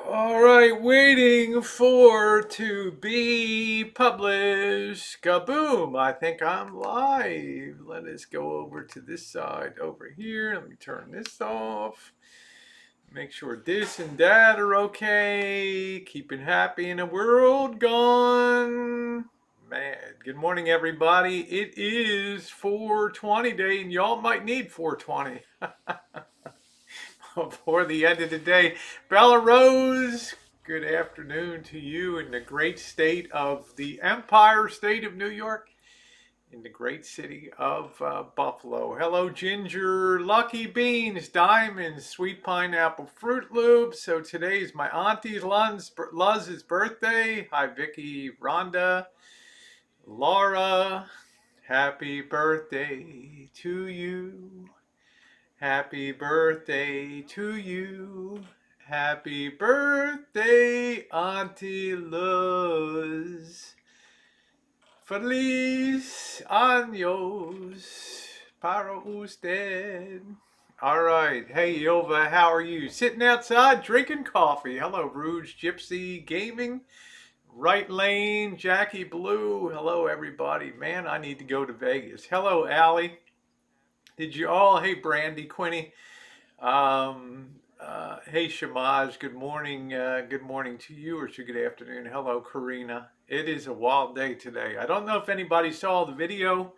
All right, waiting for to be published. Kaboom! I think I'm live. Let us go over to this side over here. Let me turn this off. Make sure this and that are okay. Keeping happy in a world gone mad. Good morning, everybody. It is 420 day, and y'all might need 420. Before the end of the day. Bella Rose, good afternoon to you in the great state of the Empire State of New York, in the great city of Buffalo. Hello, Ginger, Lucky Beans, Diamonds, Sweet Pineapple, Fruit Loops. So today is my auntie Luz's birthday. Hi, Vicky, Rhonda, Laura. Happy birthday to you. Happy birthday to you. Happy birthday, Auntie Luz. Feliz años para usted. All right. Hey, Ilva, how are you? Sitting outside drinking coffee. Hello, Rouge Gypsy Gaming. Right Lane, Jackie Blue. Hello, everybody. Man, I need to go to Vegas. Hello, Allie. Did you all? Hey, Brandy, Quinny. Hey Shamaj, good morning. Good morning to you, or good afternoon. Hello, Karina. It is a wild day today. I don't know if anybody saw the video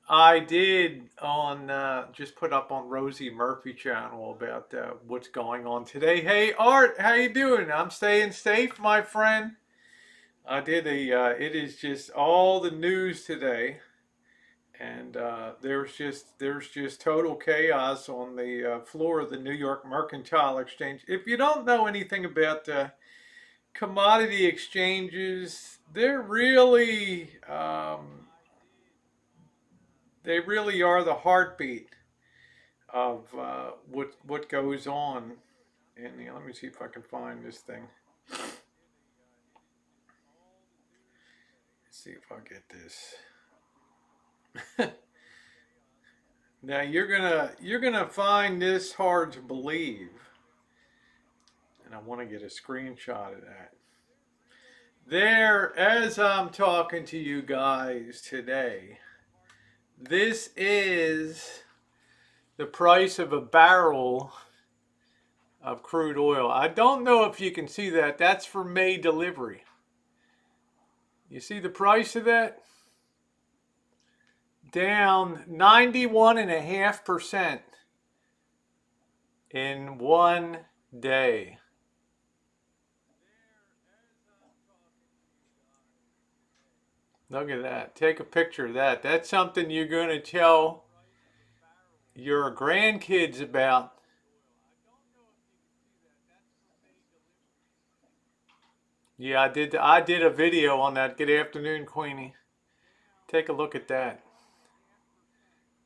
I did on just put up on Rosie Murphy channel about what's going on today. Hey Art, how you doing? I'm staying safe, my friend. I did a. It is just all the news today and there's just total chaos on the floor of the New York Mercantile Exchange. If you don't know anything about commodity exchanges, they really are the heartbeat of what goes on. And let me see if I can find this thing. Let's see if I get this. Now you're gonna find this hard to believe, and I want to get a screenshot of that. There, as I'm talking to you guys today, this is the price of a barrel of crude oil. I don't know if you can see that. That's for May delivery. You see the price of that? Down 91.5% in one day. Look at that. Take a picture of that. That's something you're going to tell your grandkids about. Yeah, I did a video on that. Good afternoon, Queenie. Take a look at that.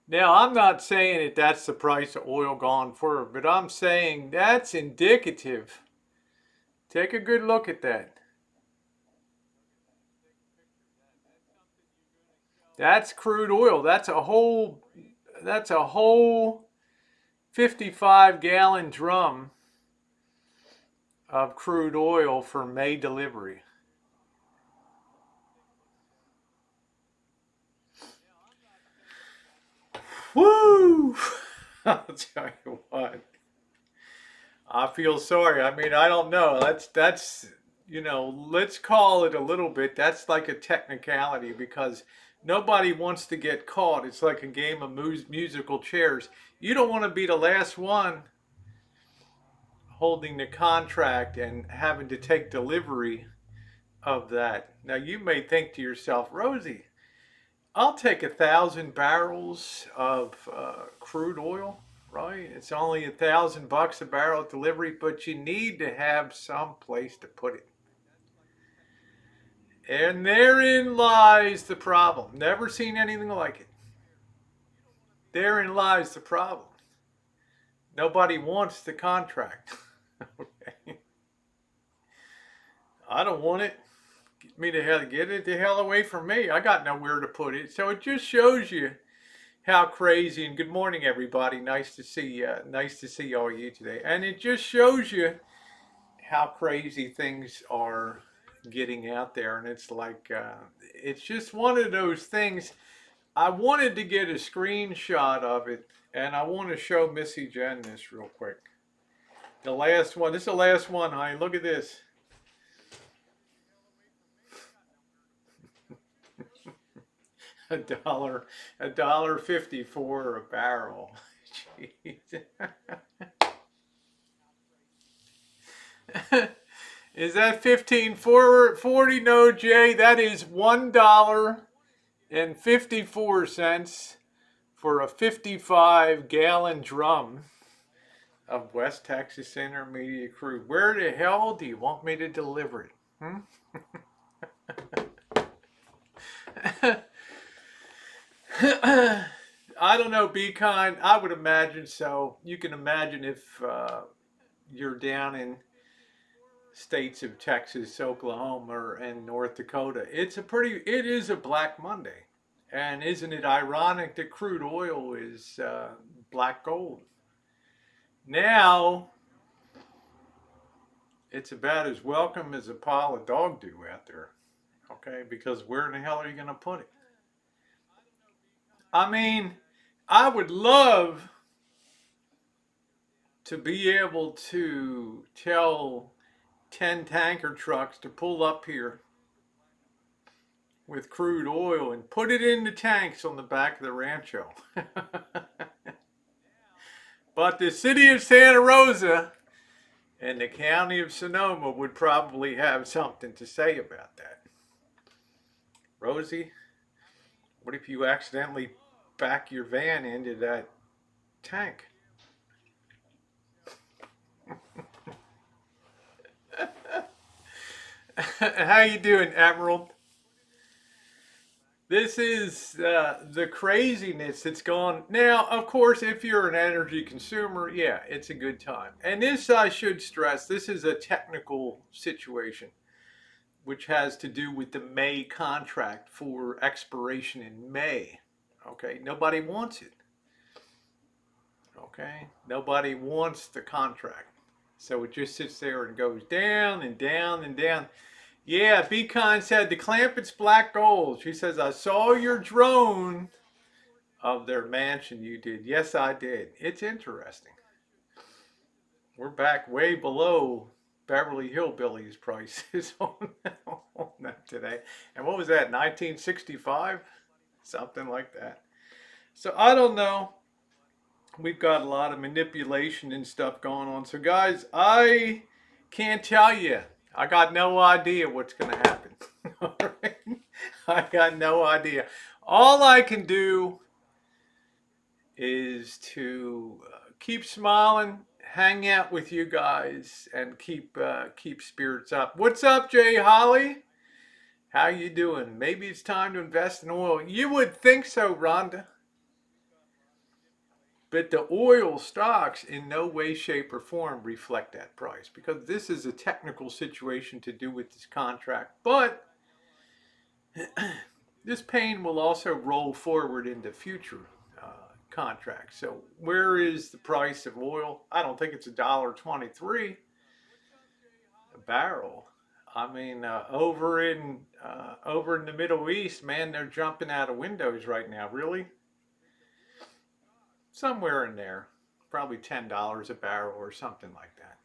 Now, I'm not saying that that's the price of oil gone forward, but I'm saying that's indicative. Take a good look at that. That's crude oil. That's a whole 55-gallon drum of crude oil for May delivery. Woo! I'll tell you what. I feel sorry. I mean, I don't know. Let's call it a little bit. That's like a technicality because nobody wants to get caught. It's like a game of musical chairs. You don't want to be the last one holding the contract and having to take delivery of that. Now, you may think to yourself, Rosie, I'll take 1,000 barrels of crude oil, right? It's only $1,000 a barrel delivery, but you need to have some place to put it. And therein lies the problem. Never seen anything like it. Therein lies the problem. Nobody wants the contract. Okay. I don't want it. Get it the hell away from me. I got nowhere to put it. So it just shows you how crazy. And good morning, everybody. Nice to see you. Nice to see all you today. And it just shows you how crazy things are getting out there, and it's like it's just one of those things. I wanted to get a screenshot of it, and I want to show Missy Jen this real quick. The last one. This is the last one, honey. Look at this. A dollar 54 a barrel. Jeez. Is that 15.40? No, Jay. That is $1.54 for a 55-gallon drum of West Texas Intermediate crude. Where the hell do you want me to deliver it? Hmm? I don't know, be kind. I would imagine so. You can imagine if you're down in states of Texas, Oklahoma, and North Dakota. It is a Black Monday. And isn't it ironic that crude oil is black gold? Now, it's about as welcome as a pile of dog do out there. Okay, because where in the hell are you going to put it? I mean, I would love to be able to tell 10 tanker trucks to pull up here with crude oil and put it in the tanks on the back of the rancho. But the city of Santa Rosa and the county of Sonoma would probably have something to say about that. Rosie, what if you accidentally back your van into that tank? How you doing, Emerald? This is the craziness that's gone. Now, of course, if you're an energy consumer, yeah, it's a good time. And this, I should stress, this is a technical situation, which has to do with the May contract for expiration in May. Okay, nobody wants it. Okay, nobody wants the contract. So it just sits there and goes down and down and down. Yeah, Beacon said the Clampetts black gold. She says, I saw your drone of their mansion you did. Yes, I did. It's interesting. We're back way below Beverly Hillbillies prices on that today. And what was that, 1965? Something like that. So I don't know. We've got a lot of manipulation and stuff going on. So guys, I can't tell you. I got no idea what's going to happen. All right? I got no idea. All I can do is to keep smiling, hang out with you guys, and keep spirits up. What's up, Jay Holly? How you doing? Maybe it's time to invest in oil. You would think so, Rhonda. But the oil stocks in no way, shape, or form reflect that price because this is a technical situation to do with this contract. But this pain will also roll forward into future contracts. So where is the price of oil? I don't think it's $1.23 a barrel. I mean, over in the Middle East, man, they're jumping out of windows right now. Really? Somewhere in there, probably $10 a barrel or something like that.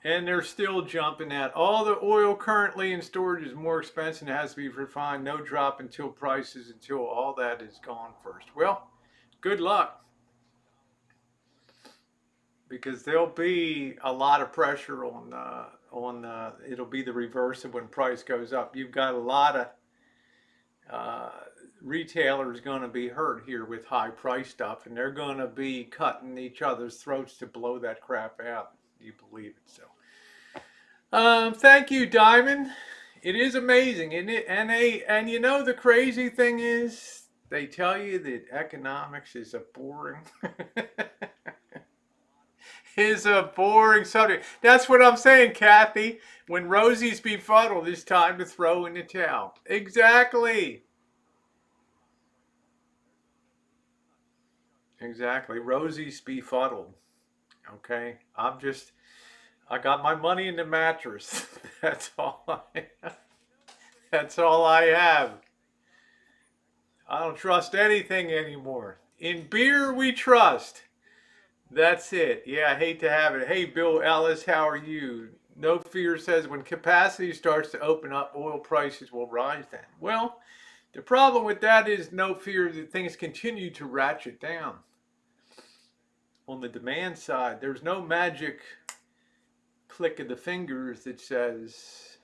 And they're still jumping at all the oil currently in storage is more expensive and has to be refined. No drop until all that is gone first. Well, good luck because there'll be a lot of pressure on it'll be the reverse of when price goes up. You've got a lot of retailers going to be hurt here with high price stuff, and they're going to be cutting each other's throats to blow that crap out. You believe it? So, thank you, Diamond. It is amazing, isn't it? And you know the crazy thing is, they tell you that economics is a boring is a boring subject. That's what I'm saying, Kathy. When Rosie's befuddled, it's time to throw in the towel. Exactly. Exactly. Rosie's befuddled. Okay. I got my money in the mattress. That's all I have. That's all I have. I don't trust anything anymore. In beer, we trust. That's it. Yeah, I hate to have it. Hey, Bill Ellis, how are you? No Fear says when capacity starts to open up, oil prices will rise then. Well, the problem with that is no fear that things continue to ratchet down. On the demand side, there's no magic click of the fingers that says,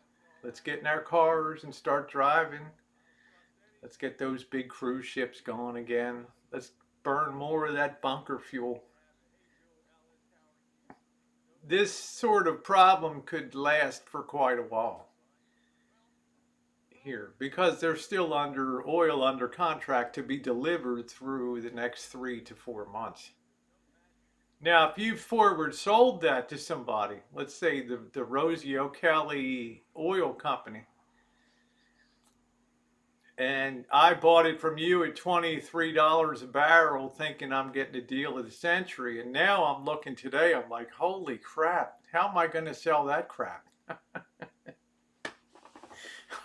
let's get in our cars and start driving. Let's get those big cruise ships going again. Let's burn more of that bunker fuel. This sort of problem could last for quite a while here because they're still under oil under contract to be delivered through the next 3 to 4 months. Now, if you forward sold that to somebody, let's say the Rosie O'Kelly oil company, and I bought it from you at $23 a barrel thinking I'm getting a deal of the century, and now I'm looking today, I'm like, holy crap, how am I going to sell that crap?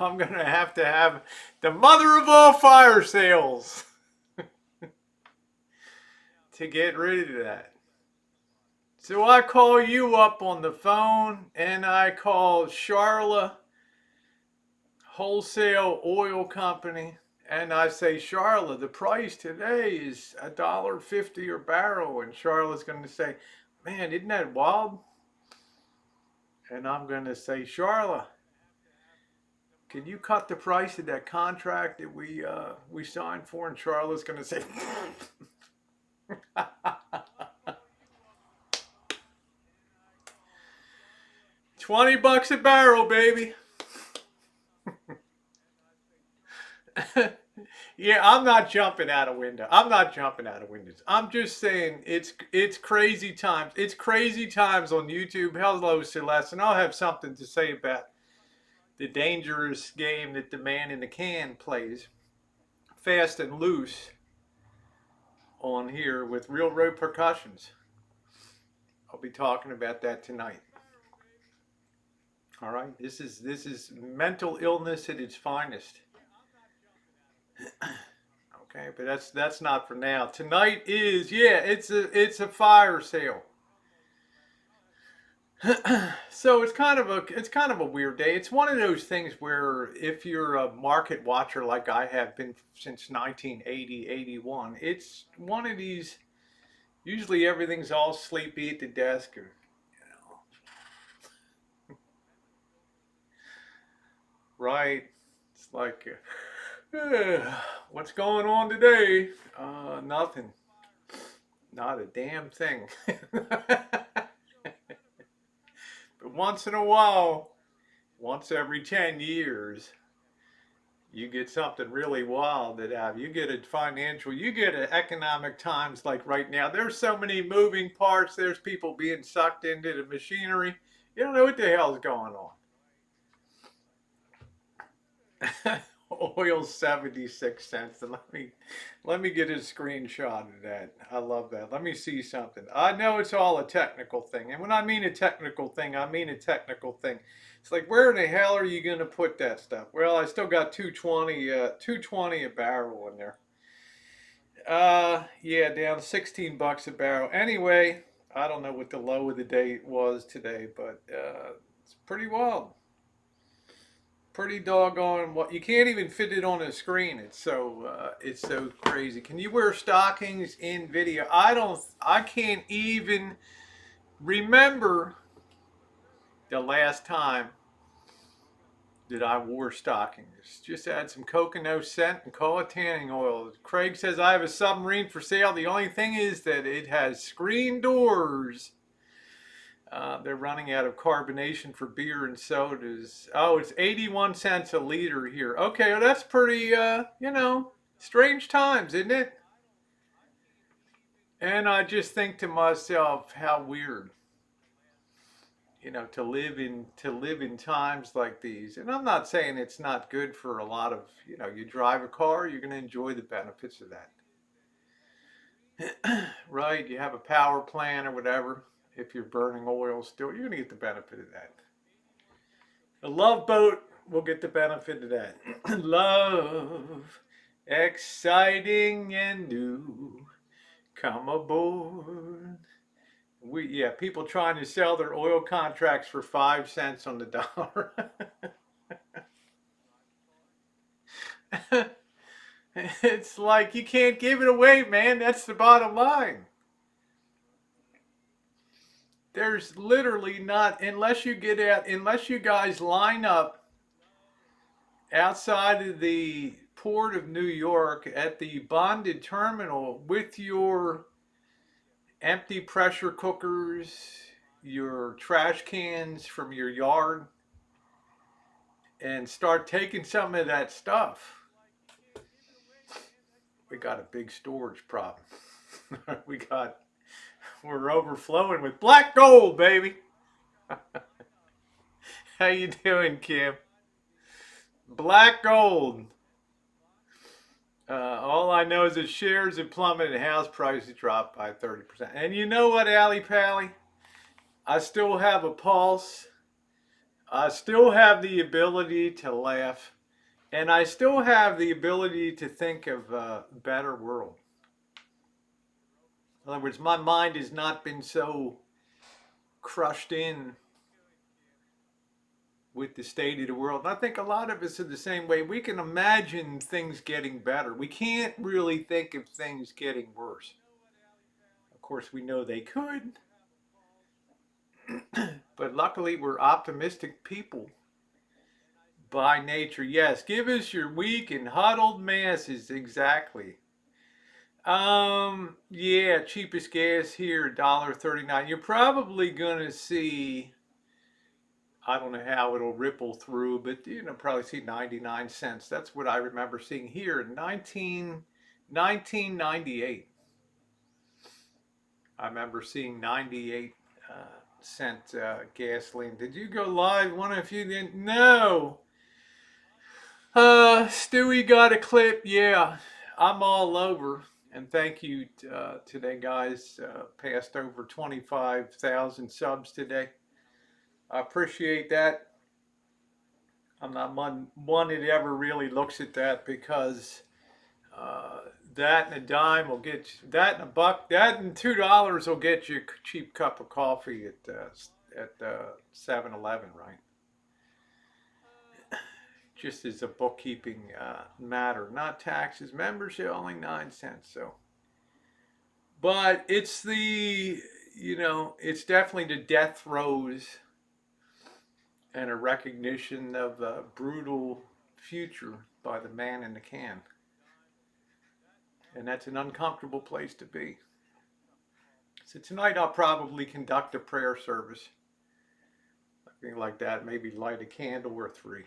I'm going to have the mother of all fire sales to get rid of that. So I call you up on the phone and I call Charla Wholesale Oil Company and I say, Charla, the price today is $1.50 a barrel. And Charla's going to say, man, isn't that wild? And I'm going to say, Charla, can you cut the price of that contract that we signed for? And Charla's going to say, $20 a barrel, baby. Yeah, I'm not jumping out a window. I'm not jumping out of windows. I'm just saying it's crazy times. It's crazy times on YouTube. Hello, Celeste, and I'll have something to say about the dangerous game that the man in the can plays, fast and loose, on here with real repercussions. I'll be talking about that tonight. All right, this is mental illness at its finest. Okay, but that's not for now. Tonight is, yeah, it's a fire sale. So it's kind of a weird day. It's one of those things where if you're a market watcher like I have been since 1980, 81, it's one of these. Usually everything's all sleepy at the desk, or right. It's like, what's going on today? Nothing. Not a damn thing. But once in a while, once every 10 years, you get something really wild that you get a financial, you get an economic times like right now. There's so many moving parts. There's people being sucked into the machinery. You don't know what the hell's going on. Oil's 76 cents. And let me get a screenshot of that. I love that. Let me see something. I know it's all a technical thing. And when I mean a technical thing, I mean a technical thing. It's like, where in the hell are you going to put that stuff? Well, I still got 220 a barrel in there. Yeah, down 16 bucks a barrel. Anyway, I don't know what the low of the day was today, but it's pretty wild. Pretty doggone what, you can't even fit it on a screen. It's so crazy. Can you wear stockings in video? I can't even remember the last time that I wore stockings. Just add some coconut scent and call it tanning oil. Craig says I have a submarine for sale. The only thing is that it has screen doors. They're running out of carbonation for beer and sodas. Oh, it's 81 cents a liter here. Okay, well that's pretty, strange times, isn't it? And I just think to myself, how weird, to live in times like these. And I'm not saying it's not good for a lot of, you drive a car, you're going to enjoy the benefits of that. Right? You have a power plant or whatever. If you're burning oil still, you're going to get the benefit of that. A love boat will get the benefit of that. Love, exciting and new. Come aboard. People trying to sell their oil contracts for 5 cents on the dollar. It's like you can't give it away, man. That's the bottom line. There's literally not, unless you guys line up outside of the port of New York at the bonded terminal with your empty pressure cookers, your trash cans from your yard, and start taking some of that stuff. We got a big storage problem. we got we're overflowing with black gold, baby. How you doing, Kim? Black gold. All I know is that shares have plummeted and house prices dropped by 30%. And you know what, Allie Pally? I still have a pulse. I still have the ability to laugh. And I still have the ability to think of a better world. In other words, my mind has not been so crushed in with the state of the world. And I think a lot of us are the same way. We can imagine things getting better. We can't really think of things getting worse. Of course, we know they could. But luckily, we're optimistic people by nature. Yes, give us your weak and huddled masses. Exactly. Yeah, cheapest gas here, $1.39. You're probably gonna see, I don't know how it'll ripple through, but probably see 99 cents. That's what I remember seeing here in 1998. I remember seeing 98 cent gasoline. Did you go live? One of you didn't? No. Stewie got a clip. Yeah, I'm all over. And thank you today, guys. Passed over 25,000 subs today. I appreciate that. I'm not one that ever really looks at that because that and a dime will get you, that and a buck, that and $2 will get you a cheap cup of coffee at 7-Eleven, right? Just as a bookkeeping matter, not taxes. Membership only 9 cents. So, but it's it's definitely the death throes and a recognition of a brutal future by the man in the can. And that's an uncomfortable place to be. So tonight I'll probably conduct a prayer service. Something like that, maybe light a candle or three.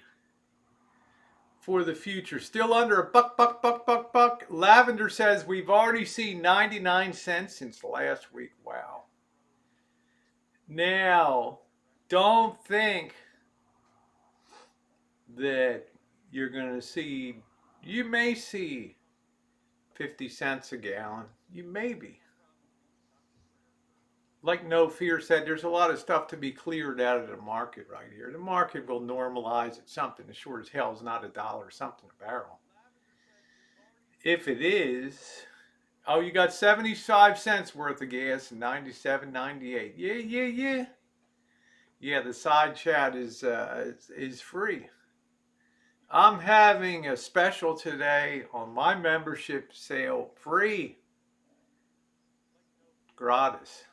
For the future. Still under a buck, buck, buck, buck, buck. Lavender says we've already seen 99 cents since last week. Wow. Now, don't think that you're going to see, you may see 50 cents a gallon. You may be. Like No Fear said, there's a lot of stuff to be cleared out of the market right here. The market will normalize at something as short as hell is not $1 something a barrel. If it is, oh, you got 75 cents worth of gas and 97, 98. Yeah. Yeah, the side chat is free. I'm having a special today on my membership sale, free, gratis.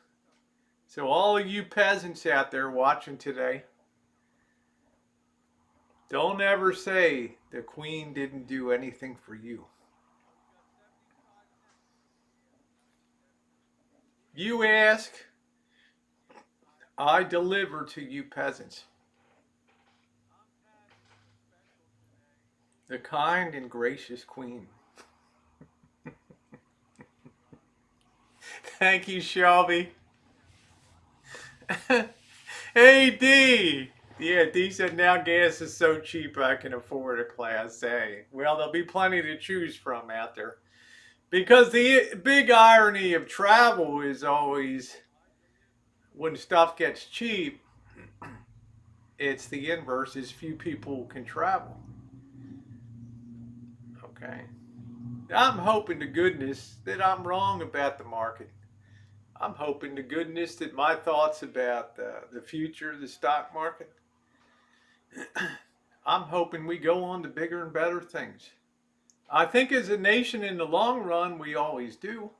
So all of you peasants out there watching today, don't ever say the Queen didn't do anything for you. You ask, I deliver to you peasants. The kind and gracious Queen. Thank you, Shelby. Hey, D. Yeah, D said now gas is so cheap I can afford a Class A. Well, there'll be plenty to choose from out there. Because the big irony of travel is always, when stuff gets cheap, it's the inverse is few people can travel. Okay. I'm hoping to goodness that I'm wrong about the market. I'm hoping to goodness that my thoughts about the future of the stock market, I'm hoping we go on to bigger and better things. I think as a nation in the long run, we always do.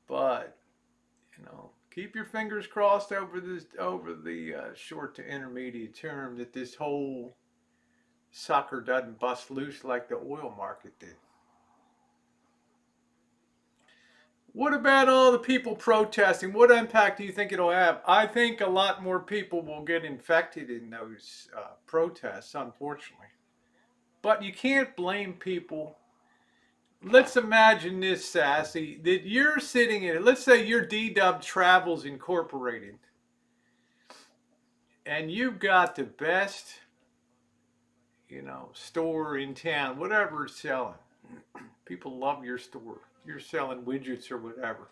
But, keep your fingers crossed over the short to intermediate term that this whole sucker doesn't bust loose like the oil market did. What about all the people protesting? What impact do you think it'll have? I think a lot more people will get infected in those protests, unfortunately. But you can't blame people. Let's imagine this, Sassy, that you're sitting in it. Let's say you're D-Dub Travels Incorporated, and you've got the best, store in town, whatever it's selling. People love your store. You're selling widgets or whatever.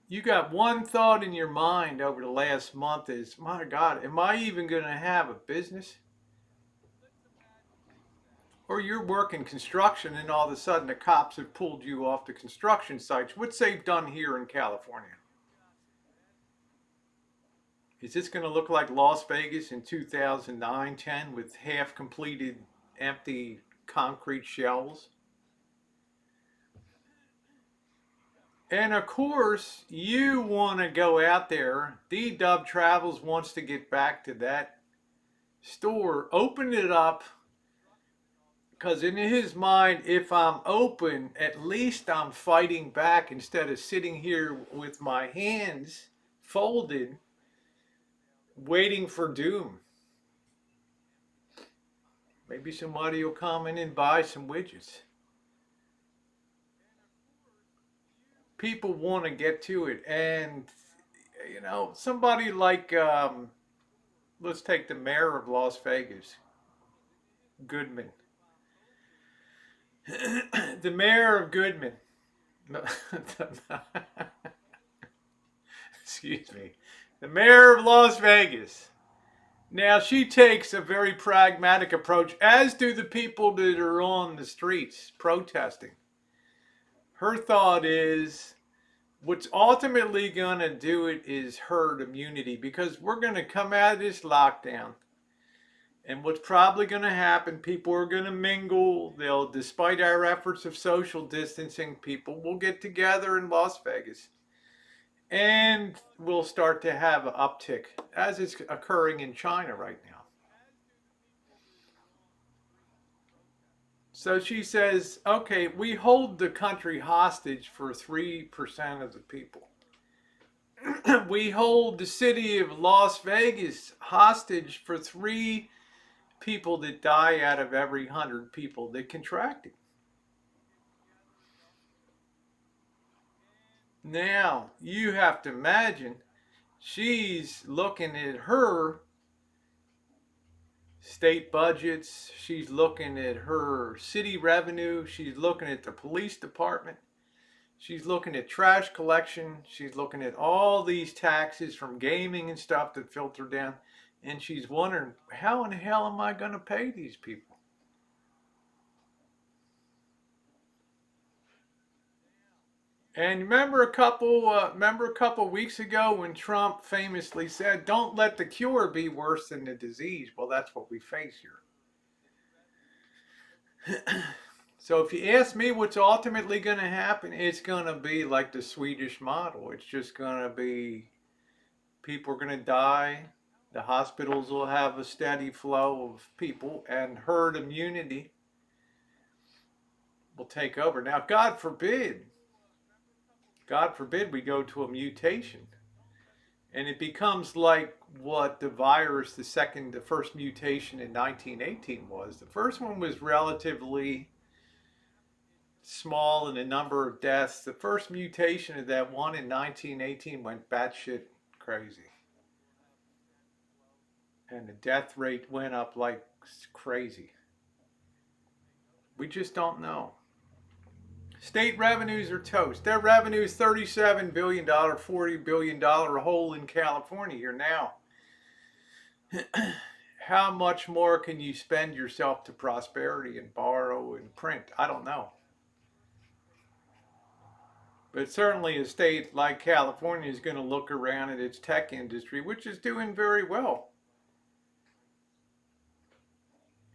You got one thought in your mind over the last month is, my God, am I even going to have a business? Or you're working construction and all of a sudden the cops have pulled you off the construction sites, which they've done here in California. Is this going to look like Las Vegas in 2009 10 with half completed empty concrete shells? And of course, you want to go out there. D Dub Travels wants to get back to that store, open it up, because in his mind, if I'm open, at least I'm fighting back instead of sitting here with my hands folded, waiting for doom. Maybe somebody will come in and buy some widgets. People want to get to it. And, somebody like, let's take the mayor of Las Vegas, Goodman. The mayor of Goodman. No, excuse me. The mayor of Las Vegas. Now, she takes a very pragmatic approach, as do the people that are on the streets protesting. Her thought is what's ultimately going to do it is herd immunity because we're going to come out of this lockdown. And what's probably going to happen, people are going to mingle. Despite our efforts of social distancing, people will get together in Las Vegas. And we'll start to have an uptick, as is occurring in China right now. So she says, okay, we hold the country hostage for 3% of the people. We hold the city of Las Vegas hostage for 3 people that die out of every 100 people that contract it. Now, you have to imagine she's looking at her state budgets, she's looking at her city revenue, she's looking at the police department, she's looking at trash collection, she's looking at all these taxes from gaming and stuff that filter down, and she's wondering, how in the hell am I going to pay these people? And remember a couple weeks ago when Trump famously said, "Don't let the cure be worse than the disease." Well, that's what we face here. So if you ask me what's ultimately going to happen, it's going to be like the Swedish model. It's just going to be people are going to die. The hospitals will have a steady flow of people, and herd immunity will take over. Now, God forbid we go to a mutation and it becomes like what the first mutation in 1918 was. The first one was relatively small in the number of deaths. The first mutation of that one in 1918 went batshit crazy. And the death rate went up like crazy. We just don't know. State revenues are toast. Their revenue is $37 billion, $40 billion hole in California here now. How much more can you spend yourself to prosperity and borrow and print? I don't know. But certainly a state like California is going to look around at its tech industry, which is doing very well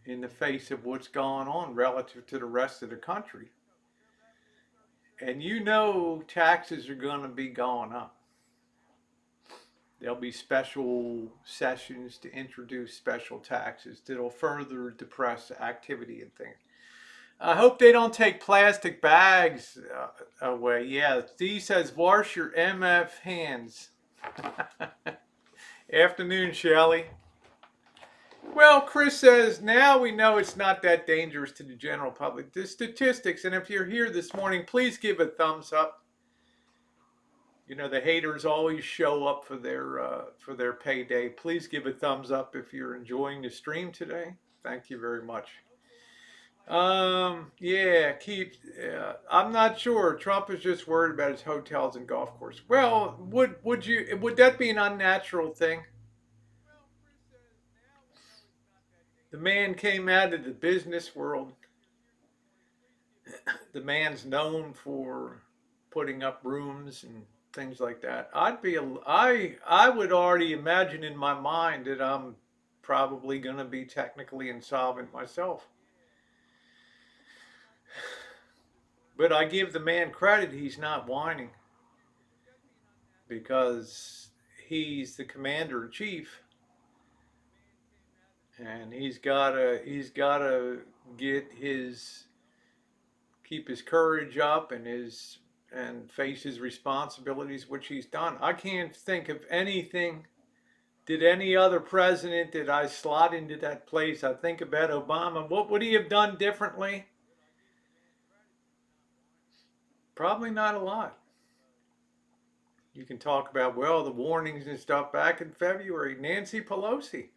in the face of what's going on relative to the rest of the country. And you know taxes are going to be going up. There'll be special sessions to introduce special taxes that'll further depress activity and things. I hope they don't take plastic bags away. Yeah, Dee says wash your MF hands. Afternoon, Shelley. Well, Chris says now we know it's not that dangerous to the general public. The statistics, and if you're here this morning, please give a thumbs up. You know the haters always show up for their payday. Please give a thumbs up if you're enjoying the stream today. Thank you very much. Yeah, keep. I'm not sure. Trump is just worried about his hotels and golf course. Well, would that be an unnatural thing? The man came out of the business world. The man's known for putting up rooms and things like that. I would already imagine in my mind that I'm probably going to be technically insolvent myself. But I give the man credit, he's not whining because he's the commander in chief and he's got to get his keep his courage up and face his responsibilities, which he's done. I can't think of anything. Did any other president that I slot into that place? I think about Obama. What would he have done differently? Probably not a lot. You can talk about, well, the warnings and stuff back in February. Nancy Pelosi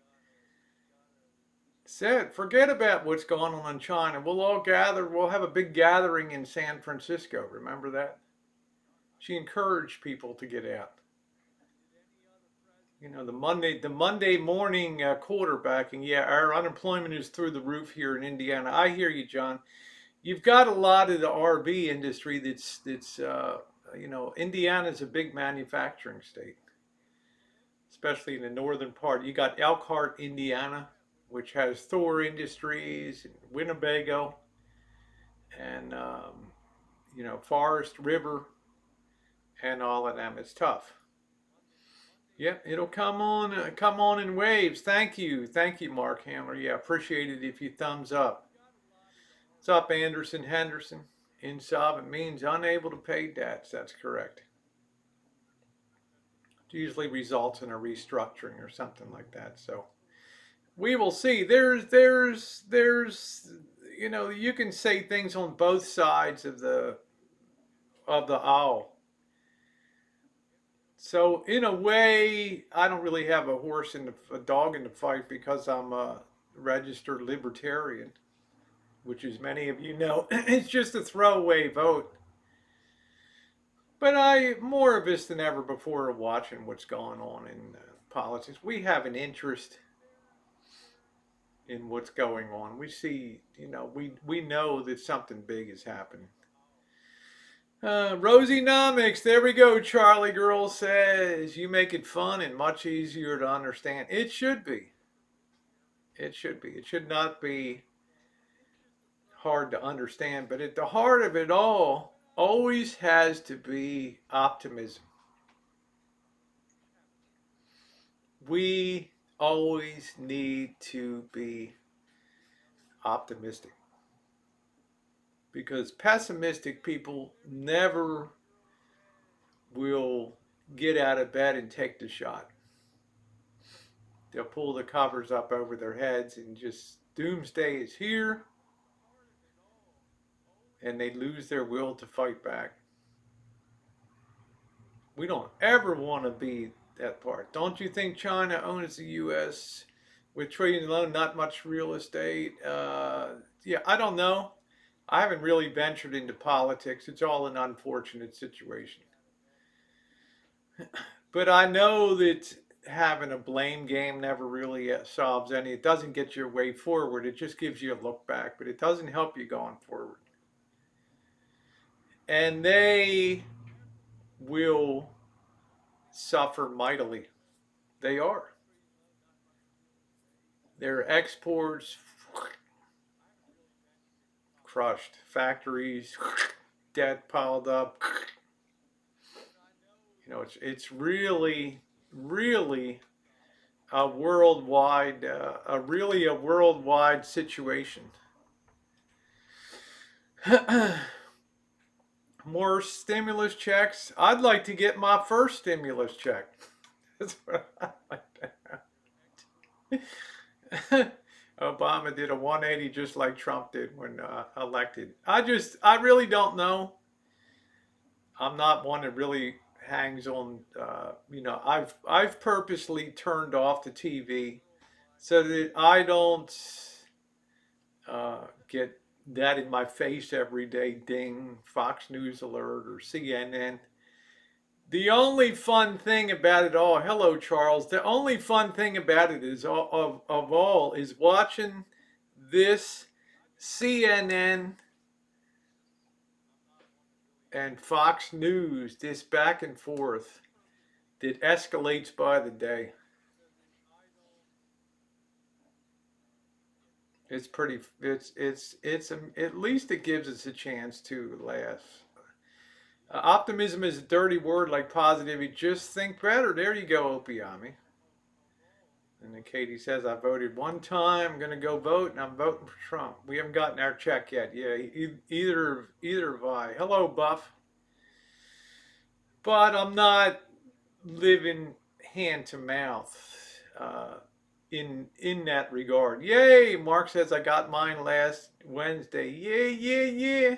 said, forget about what's going on in China. We'll all gather. We'll have a big gathering in San Francisco. Remember that? She encouraged people to get out. You know, the Monday morning quarterbacking. Yeah, our unemployment is through the roof here in Indiana. I hear you, John. You've got a lot of the RV industry that's Indiana's a big manufacturing state, especially in the northern part. You got Elkhart, Indiana, which has Thor Industries, and Winnebago, and Forest River, and all of them. It's tough. Yep, it'll come on in waves. Thank you, Mark Hamler. Yeah, appreciate it if you thumbs up. What's up, Anderson Henderson? Insolvent means unable to pay debts. That's correct. It usually results in a restructuring or something like that. So we will see. You can say things on both sides of the aisle. So in a way, I don't really have a dog in the fight because I'm a registered libertarian, which, as many of you know, it's just a throwaway vote. But more of us than ever before, are watching what's going on in politics. We have an interest in what's going on. We see, we know that something big is happening. Rosienomics, there we go. Charlie Girl says you make it fun and much easier to understand. It should be. It should be. It should not be hard to understand. But at the heart of it all, always has to be optimism. We always need to be optimistic because pessimistic people never will get out of bed and take the shot. They'll pull the covers up over their heads and just doomsday is here, and they lose their will to fight back. We don't ever want to be that part. Don't you think China owns the U.S. with trillions alone, not much real estate? Yeah, I don't know. I haven't really ventured into politics. It's all an unfortunate situation. But I know that having a blame game never really solves any. It doesn't get your way forward. It just gives you a look back, but it doesn't help you going forward. And they will suffer mightily. They are. Their exports crushed, factories, debt piled up. It's really a worldwide situation. More stimulus checks. I'd like to get my first stimulus check. That's what I like to. Obama did a 180 just like Trump did when elected. I really don't know. I'm not one that really hangs on. I've purposely turned off the TV so that I don't get that in my face every day. Ding, Fox News alert or CNN. The only fun thing about it all, hello Charles. The only fun thing about it is of all is watching this CNN and Fox News, this back and forth that escalates by the day. It's pretty. At least it gives us a chance to laugh. Optimism is a dirty word like positivity. Just think better. There you go, Opiami. And then Katie says, I voted one time. I'm going to go vote, and I'm voting for Trump. We haven't gotten our check yet. Yeah, either have I. Hello, Buff. But I'm not living hand to mouth in that regard. Yay! Mark says I got mine last Wednesday. Yeah, yeah, yeah.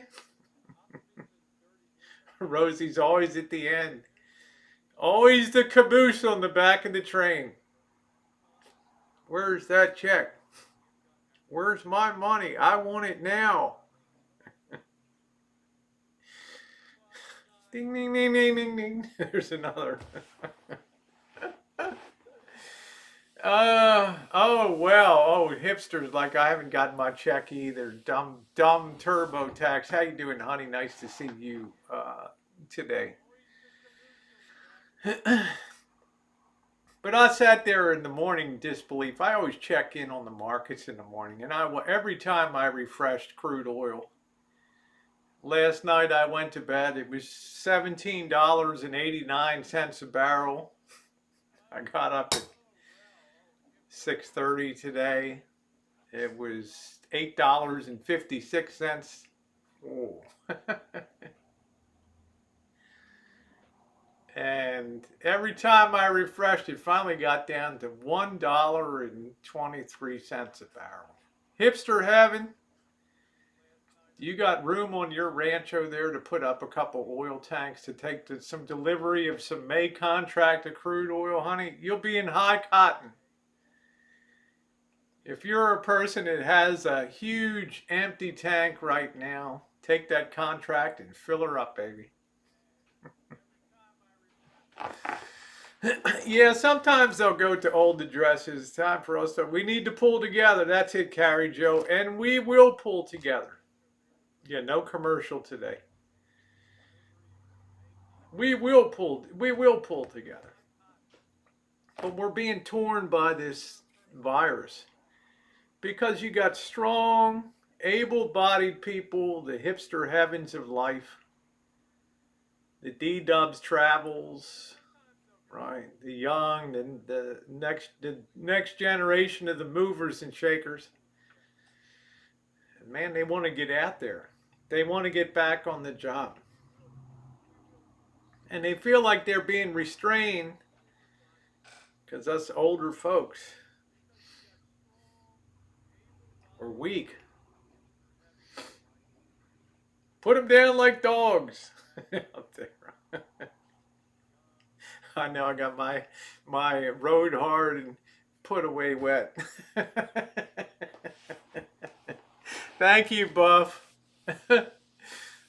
Rosie's always at the end. Always the caboose on the back of the train. Where's that check? Where's my money? I want it now. Ding, ding, ding, ding, ding, ding. There's another. Oh well, oh hipsters like I haven't gotten my check either. Dumb TurboTax. How you doing, honey? Nice to see you today. But I sat there in the morning in disbelief. I always check in on the markets in the morning, and every time I refreshed crude oil. Last night I went to bed. It was $17.89 a barrel. I got up at 6:30 today. It was $8.56. Oh. And every time I refreshed, it finally got down to $1.23 a barrel. Hipster heaven. You got room on your rancho there to put up a couple oil tanks to take some delivery of some May contract of crude oil, honey? You'll be in high cotton. If you're a person that has a huge empty tank right now, take that contract and fill her up, baby. Yeah, sometimes they'll go to old addresses. It's time for us we need to pull together. That's it, Carrie Joe. And we will pull together. Yeah, no commercial today. We will pull together. But we're being torn by this virus because you got strong, able-bodied people, the hipster heavens of life, the D-dubs travels, right? The young, the next generation of the movers and shakers. And man, they want to get out there. They want to get back on the job. And they feel like they're being restrained because us older folks are weak. Put them down like dogs. I know I got my rode hard and put away wet. Thank you, Buff.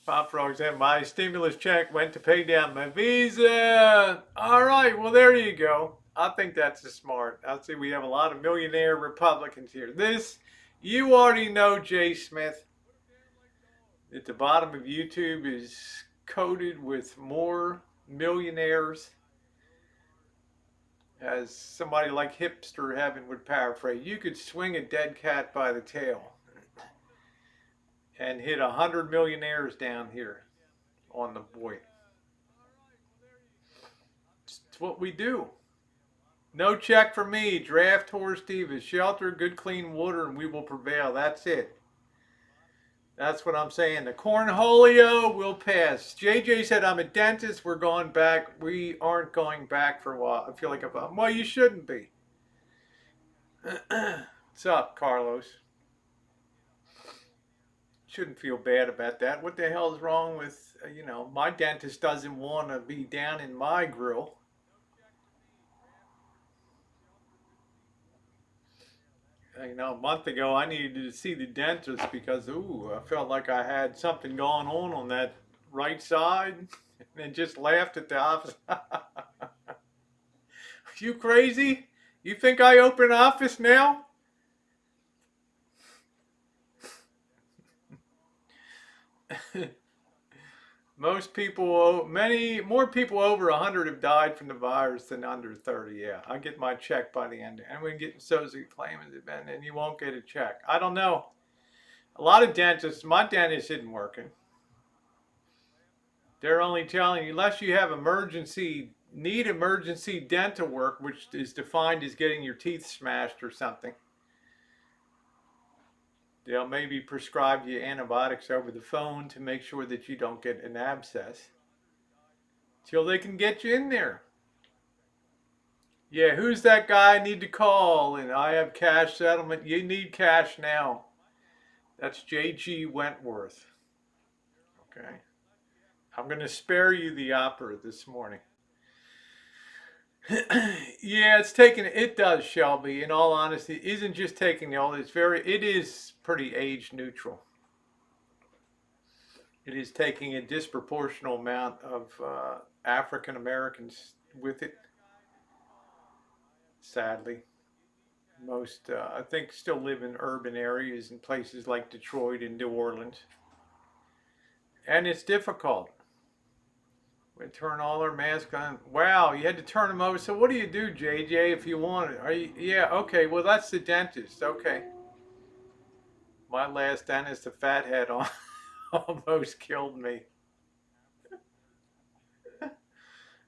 Pop Frog said my stimulus check went to pay down my visa. All right, well there you go. I think that's a smart. I see we have a lot of millionaire Republicans here. This, you already know, Jay Smith, at the bottom of YouTube is coated with more millionaires, as somebody like Hipster Heaven would paraphrase. You could swing a dead cat by the tail and hit 100 millionaires down here on the boy. It's what we do. No check for me. Draft horse divas. Shelter, good clean water, and we will prevail. That's it. That's what I'm saying. The cornholio will pass. JJ said, I'm a dentist. We're going back. We aren't going back for a while. I feel like well, you shouldn't be. What's up, Carlos? Shouldn't feel bad about that. What the hell is wrong with, my dentist doesn't want to be down in my grill. A month ago I needed to see the dentist because, I felt like I had something going on that right side and just laughed at the office. You crazy? You think I open an office now? Many more people over 100 have died from the virus than under 30. Yeah, I get my check by the end. And we're getting claiming it, and you won't get a check. I don't know. A lot of dentists, my dentist isn't working. They're only telling you, unless you have need emergency dental work, which is defined as getting your teeth smashed or something. They'll maybe prescribe you antibiotics over the phone to make sure that you don't get an abscess. Till they can get you in there. Yeah, who's that guy I need to call? And I have cash settlement. You need cash now. That's J.G. Wentworth. Okay. I'm going to spare you the opera this morning. Yeah, it does, Shelby. In all honesty, it isn't just taking the old, it is pretty age neutral. It is taking a disproportional amount of African Americans with it. Sadly, most, I think, still live in urban areas in places like Detroit and New Orleans. And it's difficult. We turn all our masks on. Wow, you had to turn them over. So what do you do, JJ, if you want it? Yeah, okay. Well, that's the dentist. Okay. My last dentist, the fathead, almost killed me.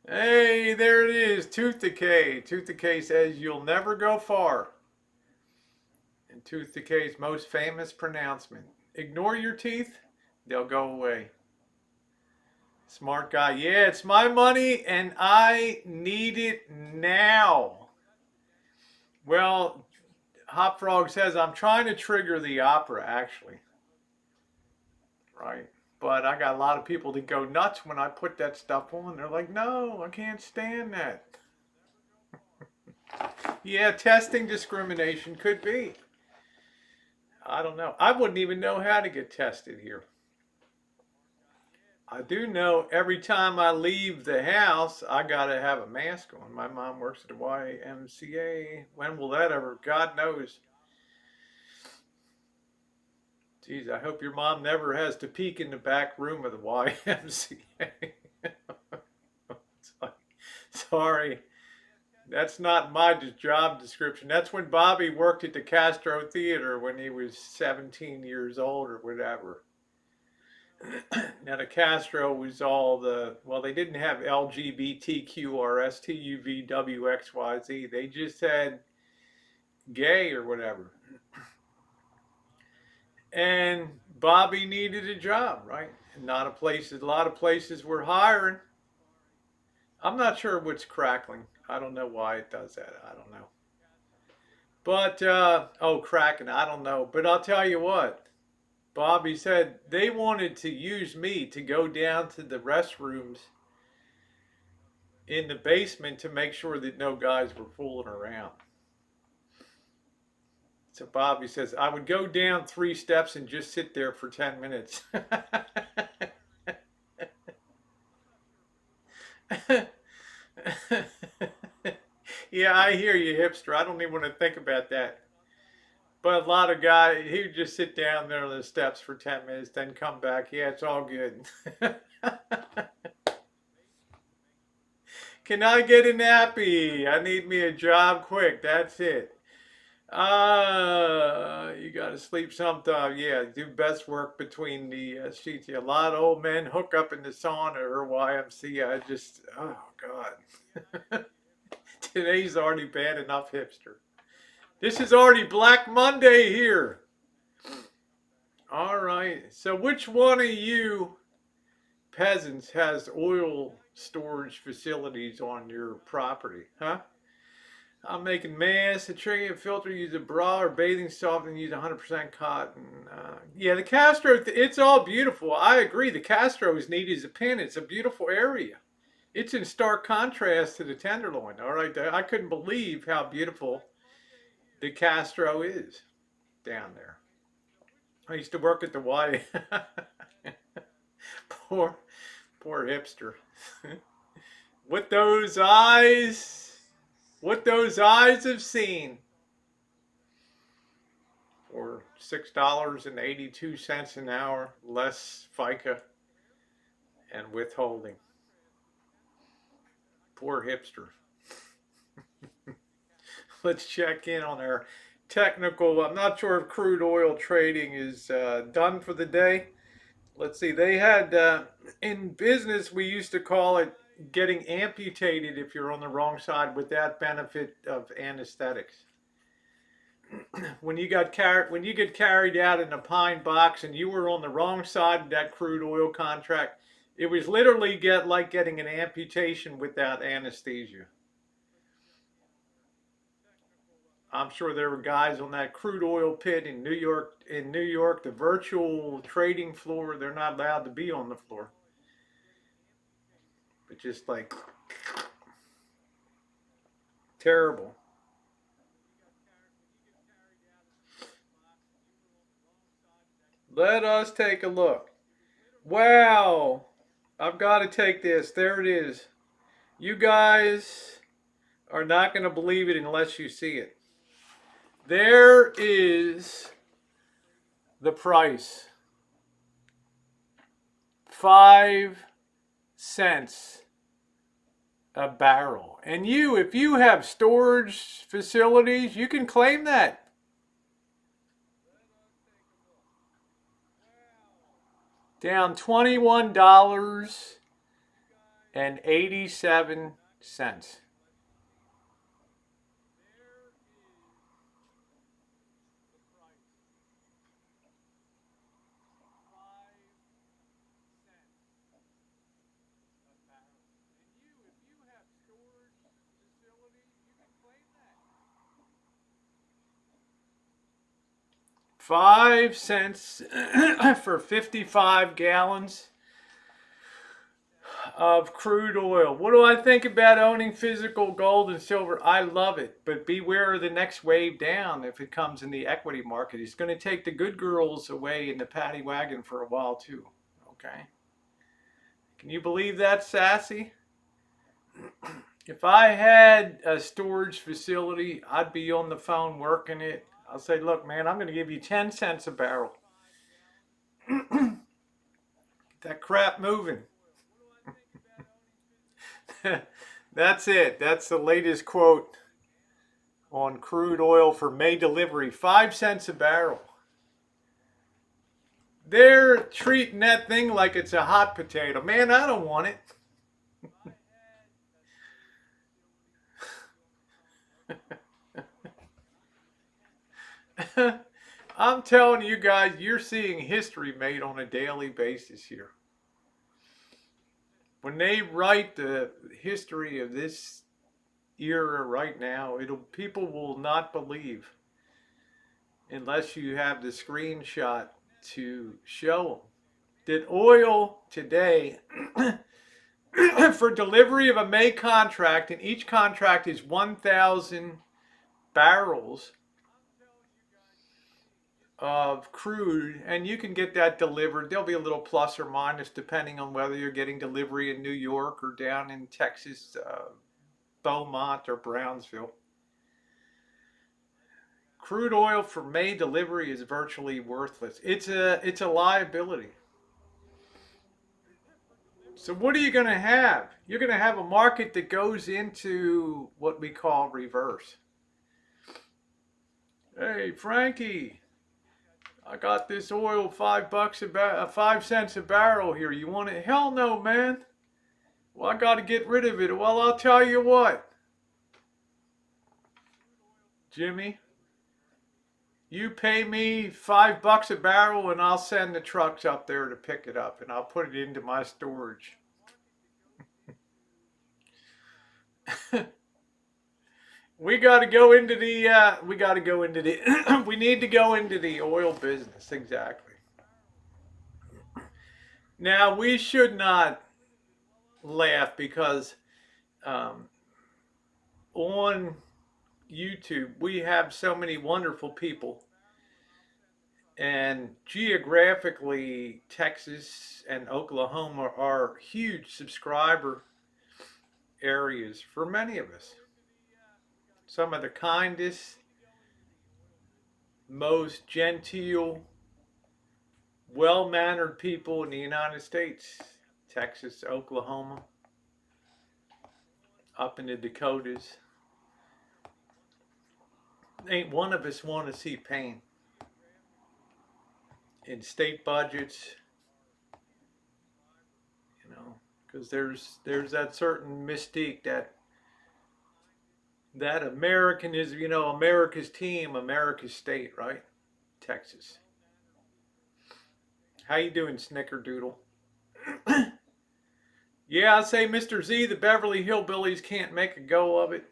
Hey, there it is. Tooth decay. Tooth decay says you'll never go far. And tooth decay's most famous pronouncement: ignore your teeth, they'll go away. Smart guy. Yeah, it's my money and I need it now. Well, Hop Frog says I'm trying to trigger the opera, actually. Right. But I got a lot of people that go nuts when I put that stuff on. They're like, no, I can't stand that. Yeah, testing discrimination could be. I don't know. I wouldn't even know how to get tested here. I do know every time I leave the house, I got to have a mask on. My mom works at the YMCA. When will that ever? God knows. Geez, I hope your mom never has to peek in the back room of the YMCA. Sorry, that's not my job description. That's when Bobby worked at the Castro Theater when he was 17 years old or whatever. Now the Castro was all they didn't have LGBTQRSTUVWXYZ. They just had gay or whatever. And Bobby needed a job, right? A lot of places were hiring. I'm not sure what's crackling. I don't know why it does that. I don't know. But, cracking, I don't know. But I'll tell you what. Bobby said they wanted to use me to go down to the restrooms in the basement to make sure that no guys were fooling around. So Bobby says, I would go down 3 steps and just sit there for 10 minutes. Yeah, I hear you, hipster. I don't even want to think about that. But a lot of guys, he would just sit down there on the steps for 10 minutes, then come back. Yeah, it's all good. Can I get a nappy? I need me a job quick. That's it. You got to sleep sometime. Yeah, do best work between the sheets. Yeah, a lot of old men hook up in the sauna or YMCA. I just, oh God. Today's already bad enough, hipster. This is already Black Monday here. All right. So which one of you peasants has oil storage facilities on your property? Huh? I'm making masks, a trillion filter, use a bra or bathing soap and use 100% cotton. Yeah, the Castro, it's all beautiful. I agree. The Castro is neat as a pin. It's a beautiful area. It's in stark contrast to the Tenderloin. All right. I couldn't believe how beautiful the Castro is down there. I used to work at the Y. poor, poor hipster. What those eyes, what those eyes have seen. For $6.82 an hour, less FICA and withholding. Poor hipster. Let's check in on our technical. I'm not sure if crude oil trading is done for the day. Let's see. They had, in business, we used to call it getting amputated if you're on the wrong side without benefit of anesthetics. When you get carried out in a pine box and you were on the wrong side of that crude oil contract, it was literally like getting an amputation without anesthesia. I'm sure there were guys on that crude oil pit in New York. In New York, the virtual trading floor, they're not allowed to be on the floor. But just like terrible. Let us take a look. Wow. I've got to take this. There it is. You guys are not going to believe it unless you see it. There is the price. 5 cents a barrel. And if you have storage facilities, you can claim that. Down $21.87. $5 for 55 gallons of crude oil. What do I think about owning physical gold and silver? I love it, but beware of the next wave down if it comes in the equity market. It's going to take the good girls away in the paddy wagon for a while too. Okay. Can you believe that, Sassy? If I had a storage facility, I'd be on the phone working it. I'll say, look, man, I'm going to give you 10 cents a barrel. Get that crap moving. That's it. That's the latest quote on crude oil for May delivery. 5 cents a barrel. They're treating that thing like it's a hot potato. Man, I don't want it. I'm telling you guys, you're seeing history made on a daily basis here. When they write the history of this era right now, people will not believe unless you have the screenshot to show them that oil today for delivery of a May contract, and each contract is 1,000 barrels. of crude, and you can get that delivered. There'll be a little plus or minus depending on whether you're getting delivery in New York or down in Texas, Beaumont or Brownsville. Crude oil for May delivery is virtually worthless. It's a liability. So what are you going to have? You're going to have a market that goes into what we call reverse. Hey, Frankie, I got this oil $5 5 cents a barrel here. You want it? Hell no, man. Well, I got to get rid of it. Well, I'll tell you what, Jimmy, you pay me $5 a barrel, and I'll send the trucks up there to pick it up, and I'll put it into my storage. We got to go into the. We got to go into the. We need to go into the oil business exactly. Now we should not laugh because um, on YouTube we have so many wonderful people, and geographically Texas and Oklahoma are huge subscriber areas for many of us. Some of the kindest, most genteel, well mannered people in the United States. Texas, Oklahoma, up in the Dakotas. Ain't one of us want to see pain in state budgets, you know, because there's that certain mystique that American is, America's team, America's state, right? Texas. How you doing, Snickerdoodle? Yeah, I say, Mr. Z, the Beverly Hillbillies can't make a go of it.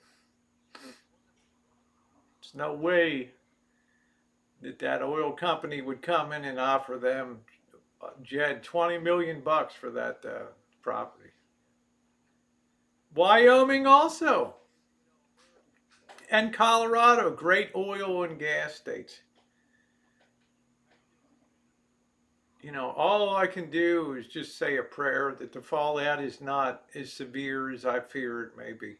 There's no way that oil company would come in and offer them, Jed, 20 million bucks for that property. Wyoming also, and Colorado, great oil and gas states. All I can do is just say a prayer that the fallout is not as severe as I fear it may be.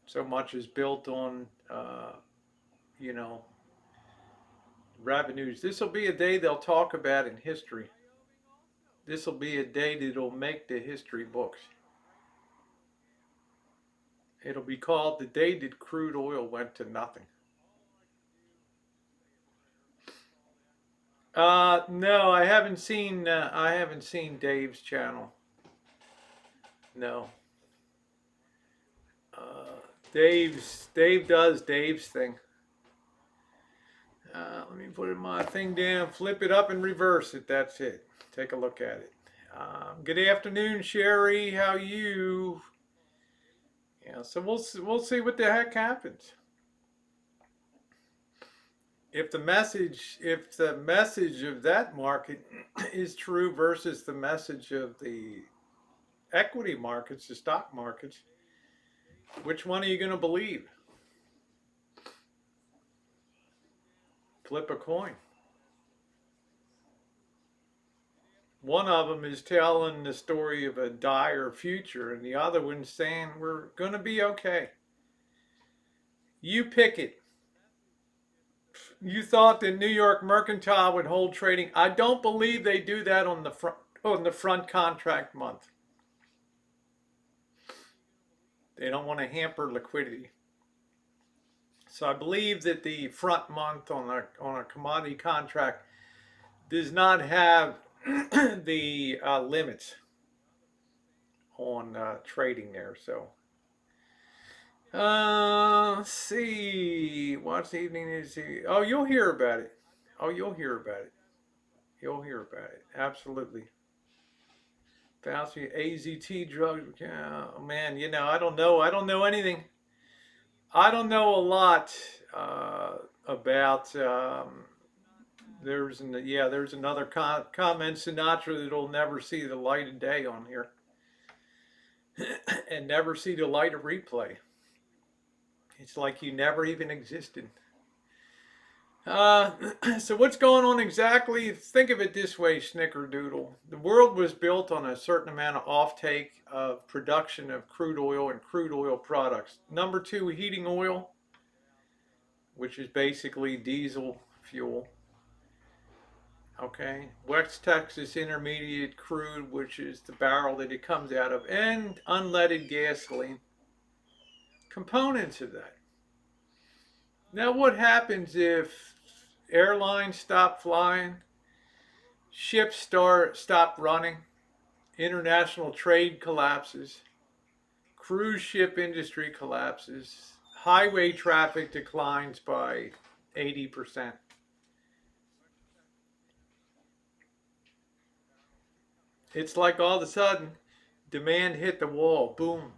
So much is built on, you know, revenues. This will be a day they'll talk about in history. This will be a day that'll make the history books. It'll be called the day that crude oil went to nothing. No, I haven't seen. I haven't seen Dave's channel. No. Dave does Dave's thing. Let me put my thing down, flip it up, and reverse it. That's it. Take a look at it. Good afternoon, Sherry. How you? Yeah. So we'll see what the heck happens. If the message of that market is true versus the message of the equity markets, the stock markets, which one are you going to believe? Flip a coin. One of them is telling the story of a dire future, and the other one's saying we're going to be okay. You pick it. You thought the New York Mercantile would hold trading. I don't believe they do that on the front contract month. They don't want to hamper liquidity. So I believe that the front month on a commodity contract does not have the limits on trading there. So let's see. Watch the evening news. Oh, you'll hear about it. Oh, you'll hear about it. You'll hear about it. Absolutely. Fauci, AZT drugs. Oh, man, I don't know. I don't know anything. I don't know a lot about. There's another comment, Sinatra, that'll never see the light of day on here, and never see the light of replay. It's like you never even existed. Uh, so what's going on exactly? Think of it this way, Snickerdoodle. The world was built on a certain amount of offtake of production of crude oil and crude oil products. Number two, heating oil, which is basically diesel fuel. Okay, West Texas Intermediate crude, which is the barrel that it comes out of, and unleaded gasoline. Components of that. Now, what happens if airlines stop flying, ships stop running, international trade collapses, cruise ship industry collapses, highway traffic declines by 80%? It's like all of a sudden demand hit the wall, boom.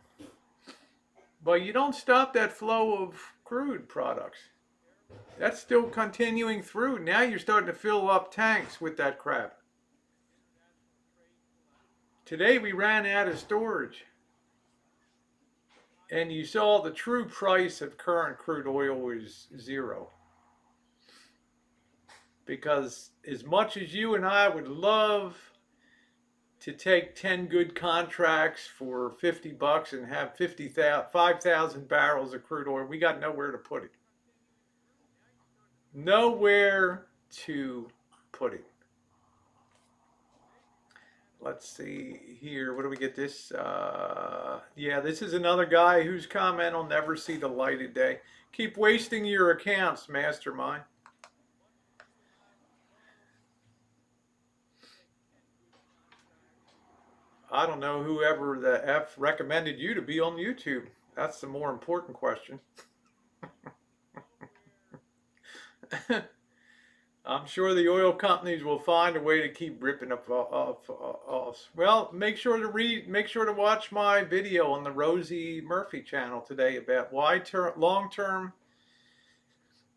But you don't stop that flow of crude products. That's still continuing through. Now you're starting to fill up tanks with that crap. Today we ran out of storage. And you saw the true price of current crude oil was zero. Because as much as you and I would love to take 10 good contracts for $50 and have 5,000 barrels of crude oil, we got nowhere to put it. Nowhere to put it. Let's see here. What do we get this? Yeah, this is another guy whose comment will never see the light of day. Keep wasting your accounts, mastermind. I don't know whoever the F recommended you to be on YouTube. That's the more important question. I'm sure the oil companies will find a way to keep ripping up us. Well, make sure to watch my video on the Rosie Murphy channel today about why long-term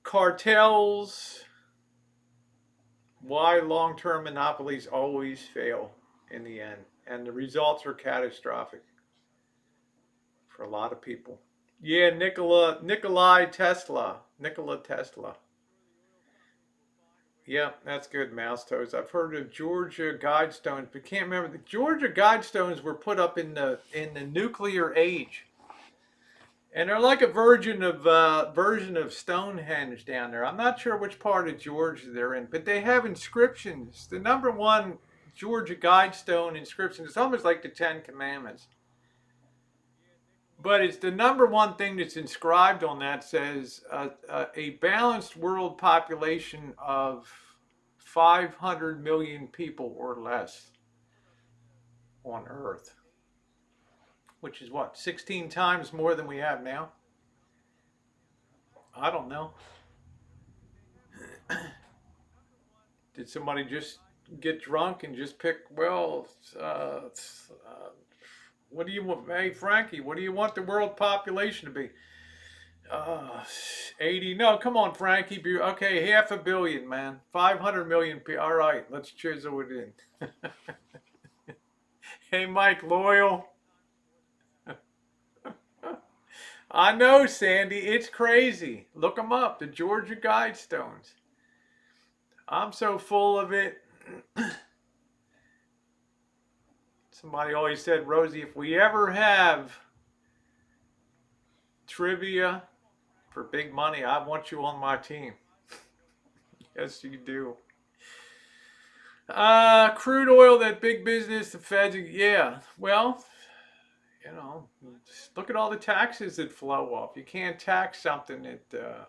cartels, why long-term monopolies always fail in the end, and the results are catastrophic for a lot of people. Yeah, Nikola Tesla. Yeah, that's good, mouse toes. I've heard of Georgia Guidestones, but can't remember. The Georgia Guidestones were put up in the nuclear age, and they're like a version of Stonehenge down there. I'm not sure which part of Georgia they're in, but they have inscriptions. The number one Georgia Guidestone inscription is almost like the Ten Commandments. But it's the number one thing that's inscribed on that says a balanced world population of 500 million people or less on Earth, which is what, 16 times more than we have now? I don't know. Did somebody just get drunk and just pick, well, what do you want? Hey, Frankie, what do you want the world population to be? Uh, 80. No, come on, Frankie. Okay, 500 million, man. 500 million people. All right, let's chisel it in. Hey, Mike Loyal. I know, Sandy. It's crazy. Look them up. The Georgia Guidestones. I'm so full of it. Somebody always said, Rosie, if we ever have trivia for big money, I want you on my team. Yes, you do. Crude oil, that big business, the feds, yeah. Well, just look at all the taxes that flow off. You can't tax something that,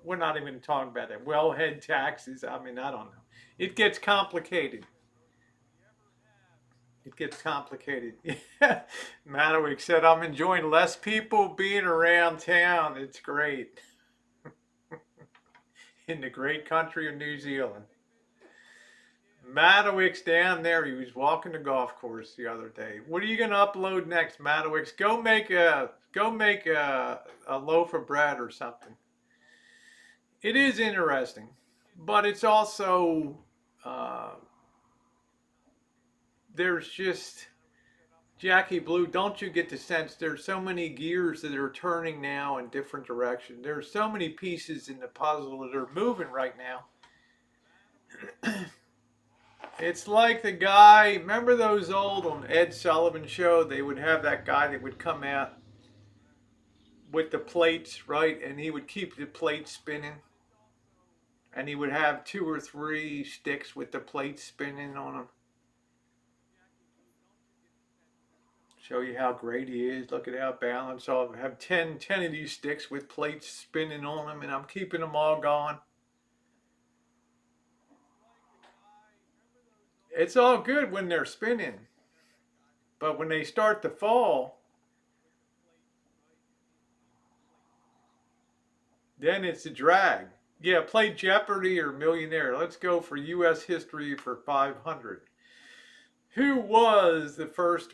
we're not even talking about that. Wellhead taxes, I mean, I don't know. It gets complicated. It gets complicated. Manowick said, I'm enjoying less people being around town. It's great. In the great country of New Zealand. Manowick's down there. He was walking the golf course the other day. What are you going to upload next, Manowick's? Go make a loaf of bread or something. It is interesting, but it's also there's Jackie Blue, don't you get the sense there's so many gears that are turning now in different directions? There's so many pieces in the puzzle that are moving right now. It's like the guy, remember those old on Ed Sullivan show? They would have that guy that would come out with the plates, right? And he would keep the plates spinning. And he would have two or three sticks with the plates spinning on them. Show you how great he is. Look at how balanced. I have 10 of these sticks with plates spinning on them, and I'm keeping them all going. It's all good when they're spinning, but when they start to fall, then it's a drag. Yeah, play Jeopardy or Millionaire. Let's go for U.S. history for 500. Who was the first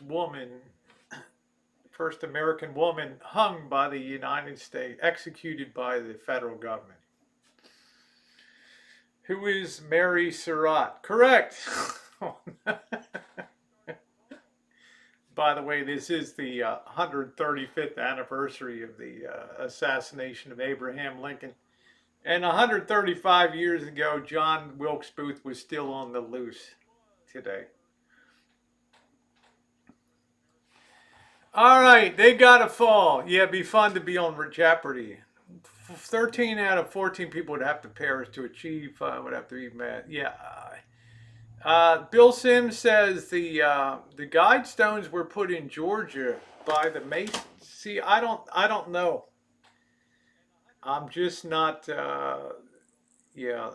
American woman hung by the United States, executed by the federal government? Who is Mary Surratt? Correct. By the way, this is the 135th anniversary of the assassination of Abraham Lincoln. And 135 years ago, John Wilkes Booth was still on the loose today. All right, they got to fall. Yeah, it'd be fun to be on Jeopardy. 13 out of 14 people would have to perish to achieve, would have to be mad. Yeah. Bill Sims says the guidestones were put in Georgia by the Masons. See, I don't know. I'm just not. Yeah.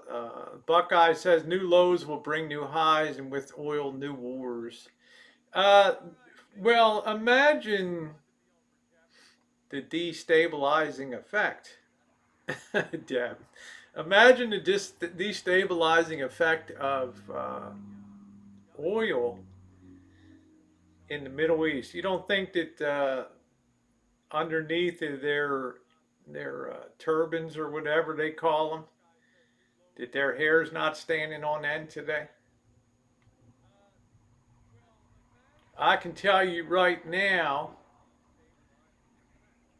Buckeye says new lows will bring new highs, and with oil, new wars. Uh, well, imagine the destabilizing effect. Deb. Imagine the destabilizing effect of oil in the Middle East. You don't think that underneath their turbans or whatever they call them, that their hair's not standing on end today? I can tell you right now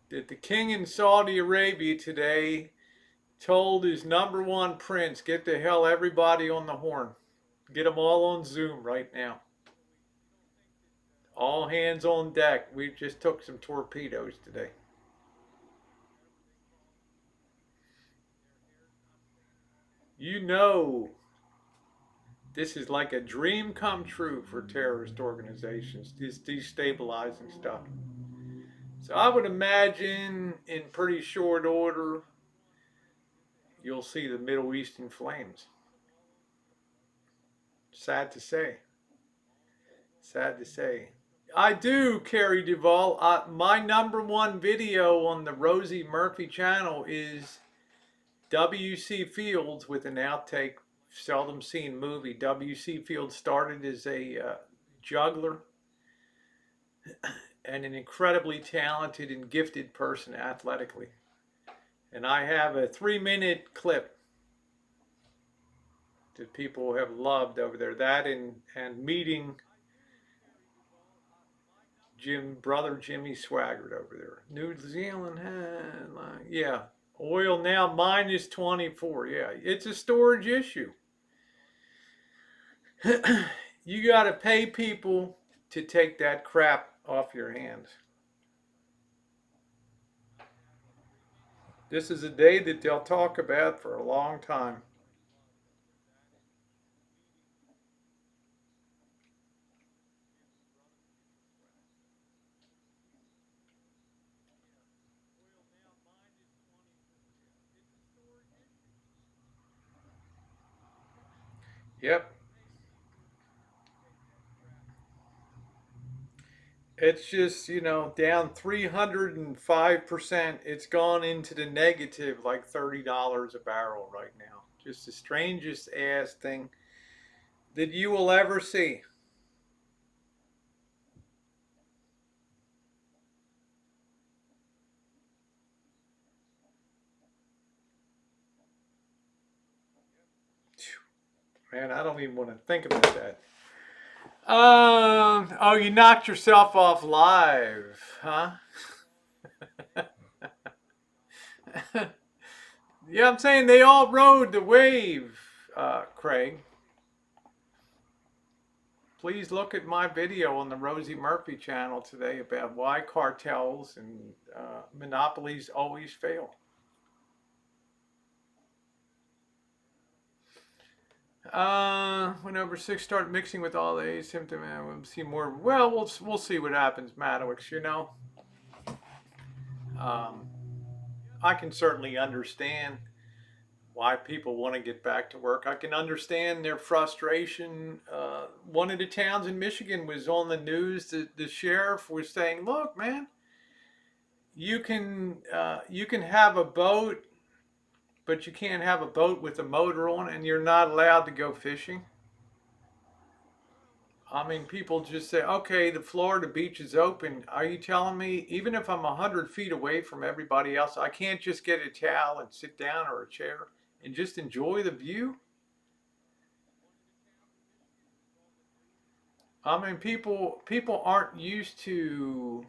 that the king in Saudi Arabia today told his number one prince, get the hell everybody on the horn. Get them all on Zoom right now. All hands on deck. We just took some torpedoes today. You know, this is like a dream come true for terrorist organizations, this destabilizing stuff. So I would imagine in pretty short order, you'll see the Middle East in flames. Sad to say. Sad to say. I do, Carrie Duvall. My number one video on the Rosie Murphy channel is W.C. Fields with an outtake, seldom seen movie. W.C. Fields started as a juggler and an incredibly talented and gifted person athletically. And I have a 3-minute clip that people have loved over there. That and meeting brother Jimmy Swaggart over there. New Zealand had, yeah. Oil now minus 24. Yeah, it's a storage issue. You got to pay people to take that crap off your hands. This is a day that they'll talk about for a long time. Yep. It's just, down 305%. It's gone into the negative like $30 a barrel right now. Just the strangest ass thing that you will ever see. Man, I don't even want to think about that. Oh, you knocked yourself off live, huh? Yeah, I'm saying they all rode the wave, Craig. Please look at my video on the Rosie Murphy channel today about why cartels and monopolies always fail. When over six start mixing with all the asymptomatic, we'll see more. Well, we'll see what happens, Madowix. Um, I can certainly understand why people want to get back to work. I can understand their frustration. One of the towns in Michigan was on the news. The sheriff was saying, "Look, man, you can have a boat, but you can't have a boat with a motor on, and you're not allowed to go fishing." I mean, people just say, "Okay, the Florida beach is open." Are you telling me, even if I'm 100 feet away from everybody else, I can't just get a towel and sit down or a chair and just enjoy the view? I mean, people aren't used to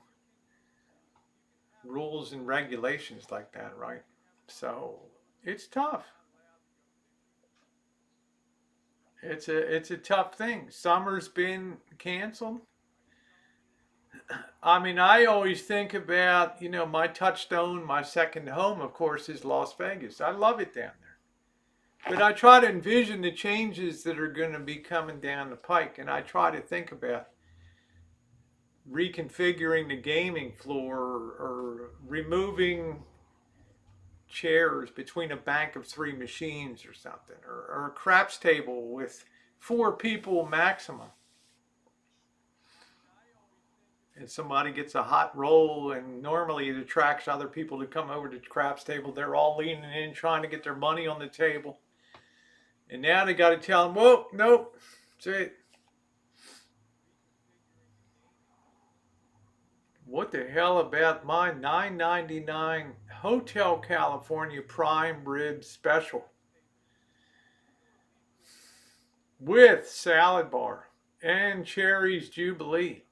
rules and regulations like that, right? So it's tough. It's a tough thing. Summer's been canceled. I mean, I always think about, my touchstone, my second home, of course, is Las Vegas. I love it down there. But I try to envision the changes that are going to be coming down the pike, and I try to think about reconfiguring the gaming floor or removing chairs between a bank of three machines or something, or a craps table with four people maximum. And somebody gets a hot roll, and normally it attracts other people to come over to the craps table. They're all leaning in trying to get their money on the table. And now they got to tell them, whoa, nope, that's it. What the hell about my $9.99 Hotel California prime rib special with salad bar and Cherry's Jubilee?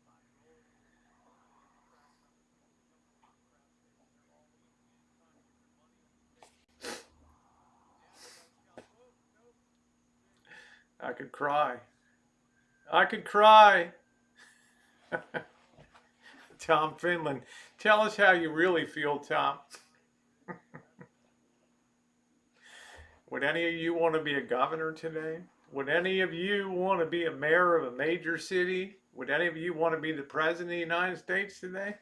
I could cry. I could cry. Tom Finland, tell us how you really feel, Tom. Would any of you want to be a governor today? Would any of you want to be a mayor of a major city? Would any of you want to be the president of the United States today?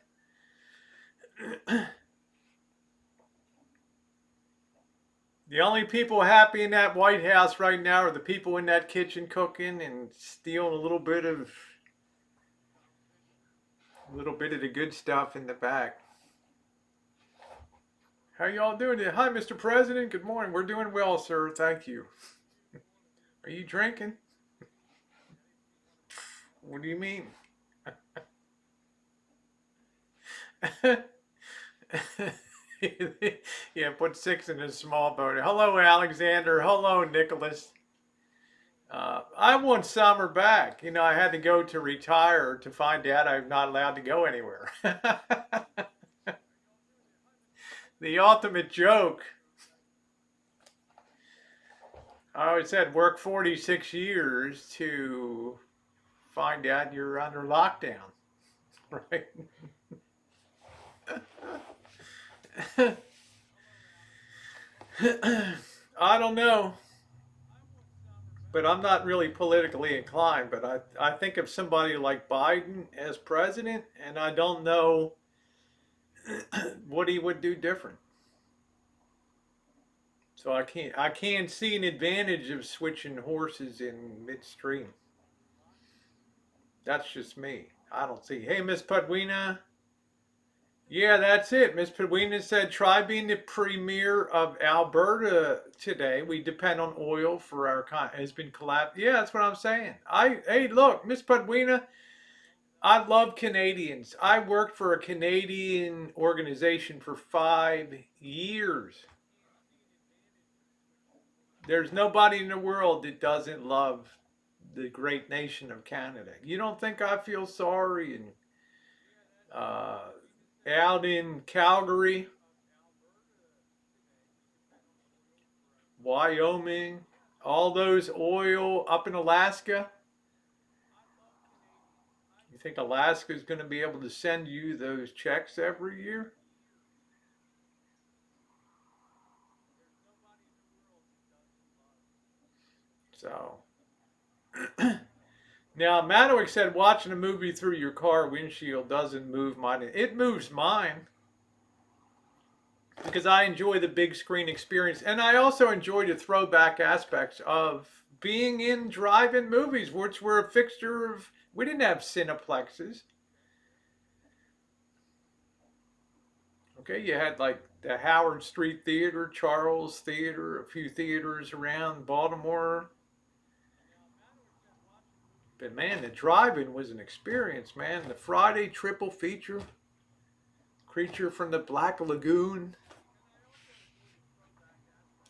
The only people happy in that White House right now are the people in that kitchen cooking and stealing a little bit of the good stuff in the back. How y'all doing today? Hi, Mr. President. Good morning. We're doing well, sir. Thank you. Are you drinking? What do you mean? Yeah, put six in a small boat. Hello, Alexander. Hello, Nicholas. I want summer back. I had to go to retire to find out I'm not allowed to go anywhere. The ultimate joke. I always said work 46 years to find out you're under lockdown, right? I don't know, but I'm not really politically inclined. But I think of somebody like Biden as president, and I don't know what he would do different. So I can't see an advantage of switching horses in midstream. That's just me. I don't see. Hey, Miss Pudwina. Yeah, that's it. Miss Pudwina said, try being the premier of Alberta today. We depend on oil for our has been collapsed. Yeah, that's what I'm saying. Hey, look, Miss Pudwina, I love Canadians. I worked for a Canadian organization for 5 years. There's nobody in the world that doesn't love the great nation of Canada. You don't think I feel sorry? And uh, out in Calgary, Wyoming, all those oil up in Alaska. You think Alaska is going to be able to send you those checks every year? So now Maddox said watching a movie through your car windshield doesn't move mine. It moves mine because I enjoy the big screen experience, and I also enjoy the throwback aspects of being in drive-in movies, which were a fixture of. We didn't have cineplexes. Okay, you had like the Howard Street Theater, Charles Theater, a few theaters around Baltimore. But man, the drive-in was an experience, man. The Friday triple feature, Creature from the Black Lagoon.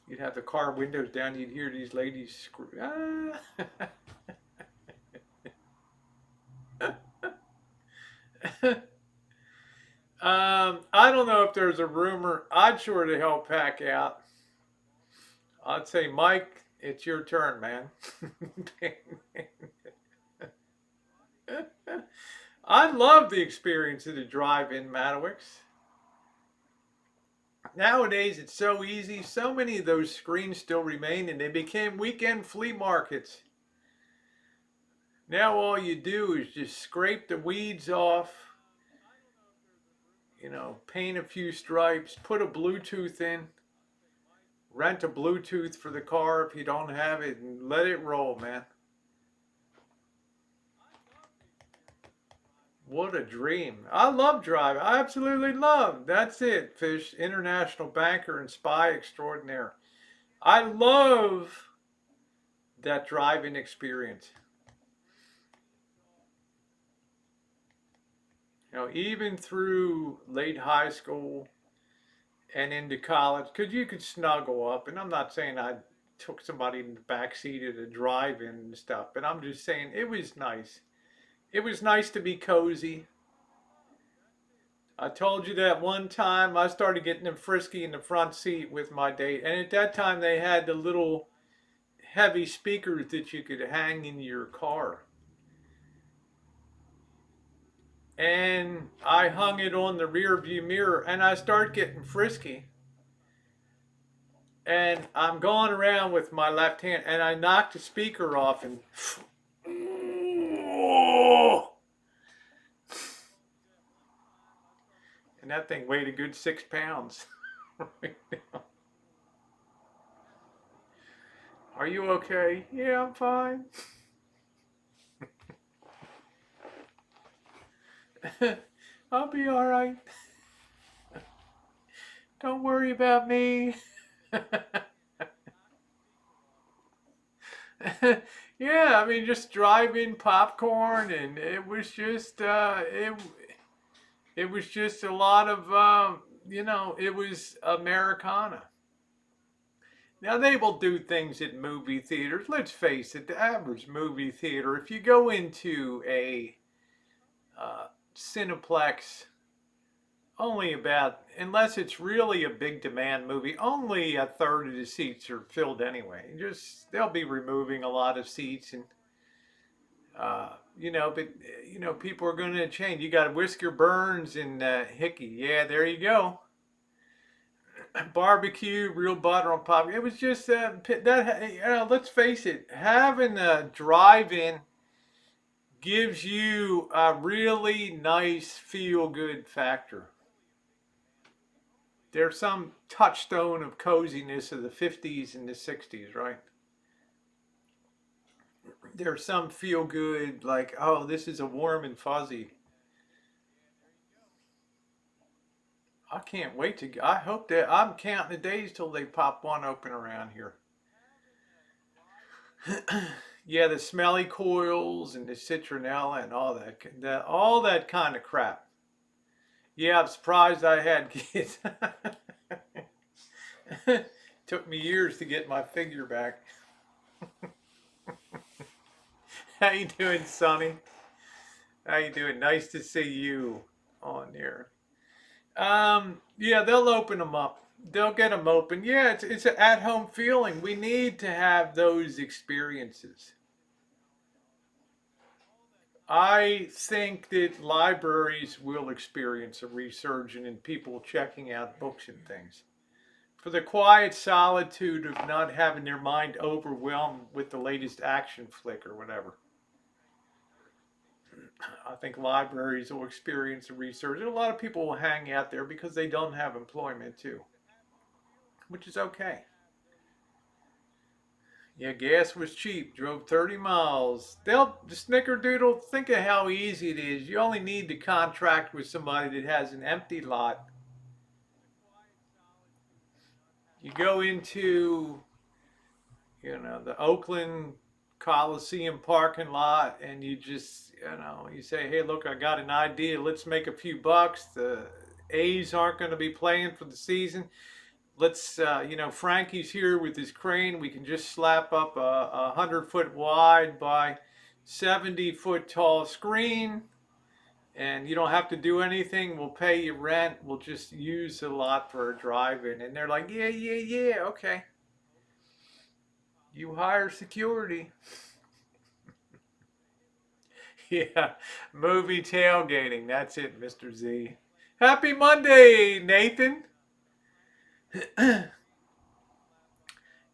You'd have the car windows down. You'd hear these ladies scream. Ah. I don't know if there's a rumor. I'd sure to help pack out. I'd say, Mike, it's your turn, man. I love the experience of the drive-in Madowicks. Nowadays, it's so easy. So many of those screens still remain, and they became weekend flea markets. Now all you do is just scrape the weeds off, paint a few stripes, put a Bluetooth in, rent a Bluetooth for the car if you don't have it, and let it roll, man. What a dream. I love driving. I absolutely love. That's it, Fish. International banker and spy extraordinaire. I love that driving experience. Even through late high school and into college, because you could snuggle up. And I'm not saying I took somebody in the back seat at a drive-in and stuff, but I'm just saying it was nice. It was nice to be cozy. I told you that one time I started getting them frisky in the front seat with my date. And at that time, they had the little heavy speakers that you could hang in your car. And I hung it on the rear view mirror and I start getting frisky. And I'm going around with my left hand and I knocked the speaker off and and that thing weighed a good 6 pounds. Right now. Are you okay? Yeah, I'm fine. I'll be all right. Don't worry about me. Yeah, I mean, just driving popcorn, and it was just a lot of it was Americana. Now they will do things at movie theaters. Let's face it, the average movie theater, if you go into a Cineplex, only about, unless it's really a big demand movie, only a third of the seats are filled anyway. Just they'll be removing a lot of seats and but people are going to change. You got Whisker Burns and Hickey. Yeah, there you go. Barbecue, real butter on pop. It was just that. Let's face it, having a drive-in gives you a really nice feel-good factor. There's some touchstone of coziness of the 50s and the 60s, right? There's some feel-good, like, oh, this is a warm and fuzzy. I can't wait I hope that, I'm counting the days till they pop one open around here. Yeah, the smelly coils and the citronella and all that kind of crap. Yeah, I'm surprised I had kids. Took me years to get my figure back. How you doing, Sonny? How you doing? Nice to see you on there. Yeah, they'll open them up. They'll get them open. Yeah, it's an at-home feeling. We need to have those experiences. I think that libraries will experience a resurgence in people checking out books and things. For the quiet solitude of not having their mind overwhelmed with the latest action flick or whatever. I think libraries will experience a resurgence. A lot of people will hang out there because they don't have employment too, which is okay. Yeah, gas was cheap. Drove 30 miles. They'll the snickerdoodle. Think of how easy it is. You only need to contract with somebody that has an empty lot. You go into, the Oakland Coliseum parking lot, and you just, you say, "Hey, look, I got an idea. Let's make a few bucks. The A's aren't going to be playing for the season. Let's, Frankie's here with his crane. We can just slap up a 100-foot wide by 70-foot tall screen, and you don't have to do anything. We'll pay you rent. We'll just use the lot for a drive-in." And they're like, "Yeah, yeah, yeah, okay. You hire security." Yeah, movie tailgating. That's it, Mr. Z. Happy Monday, Nathan.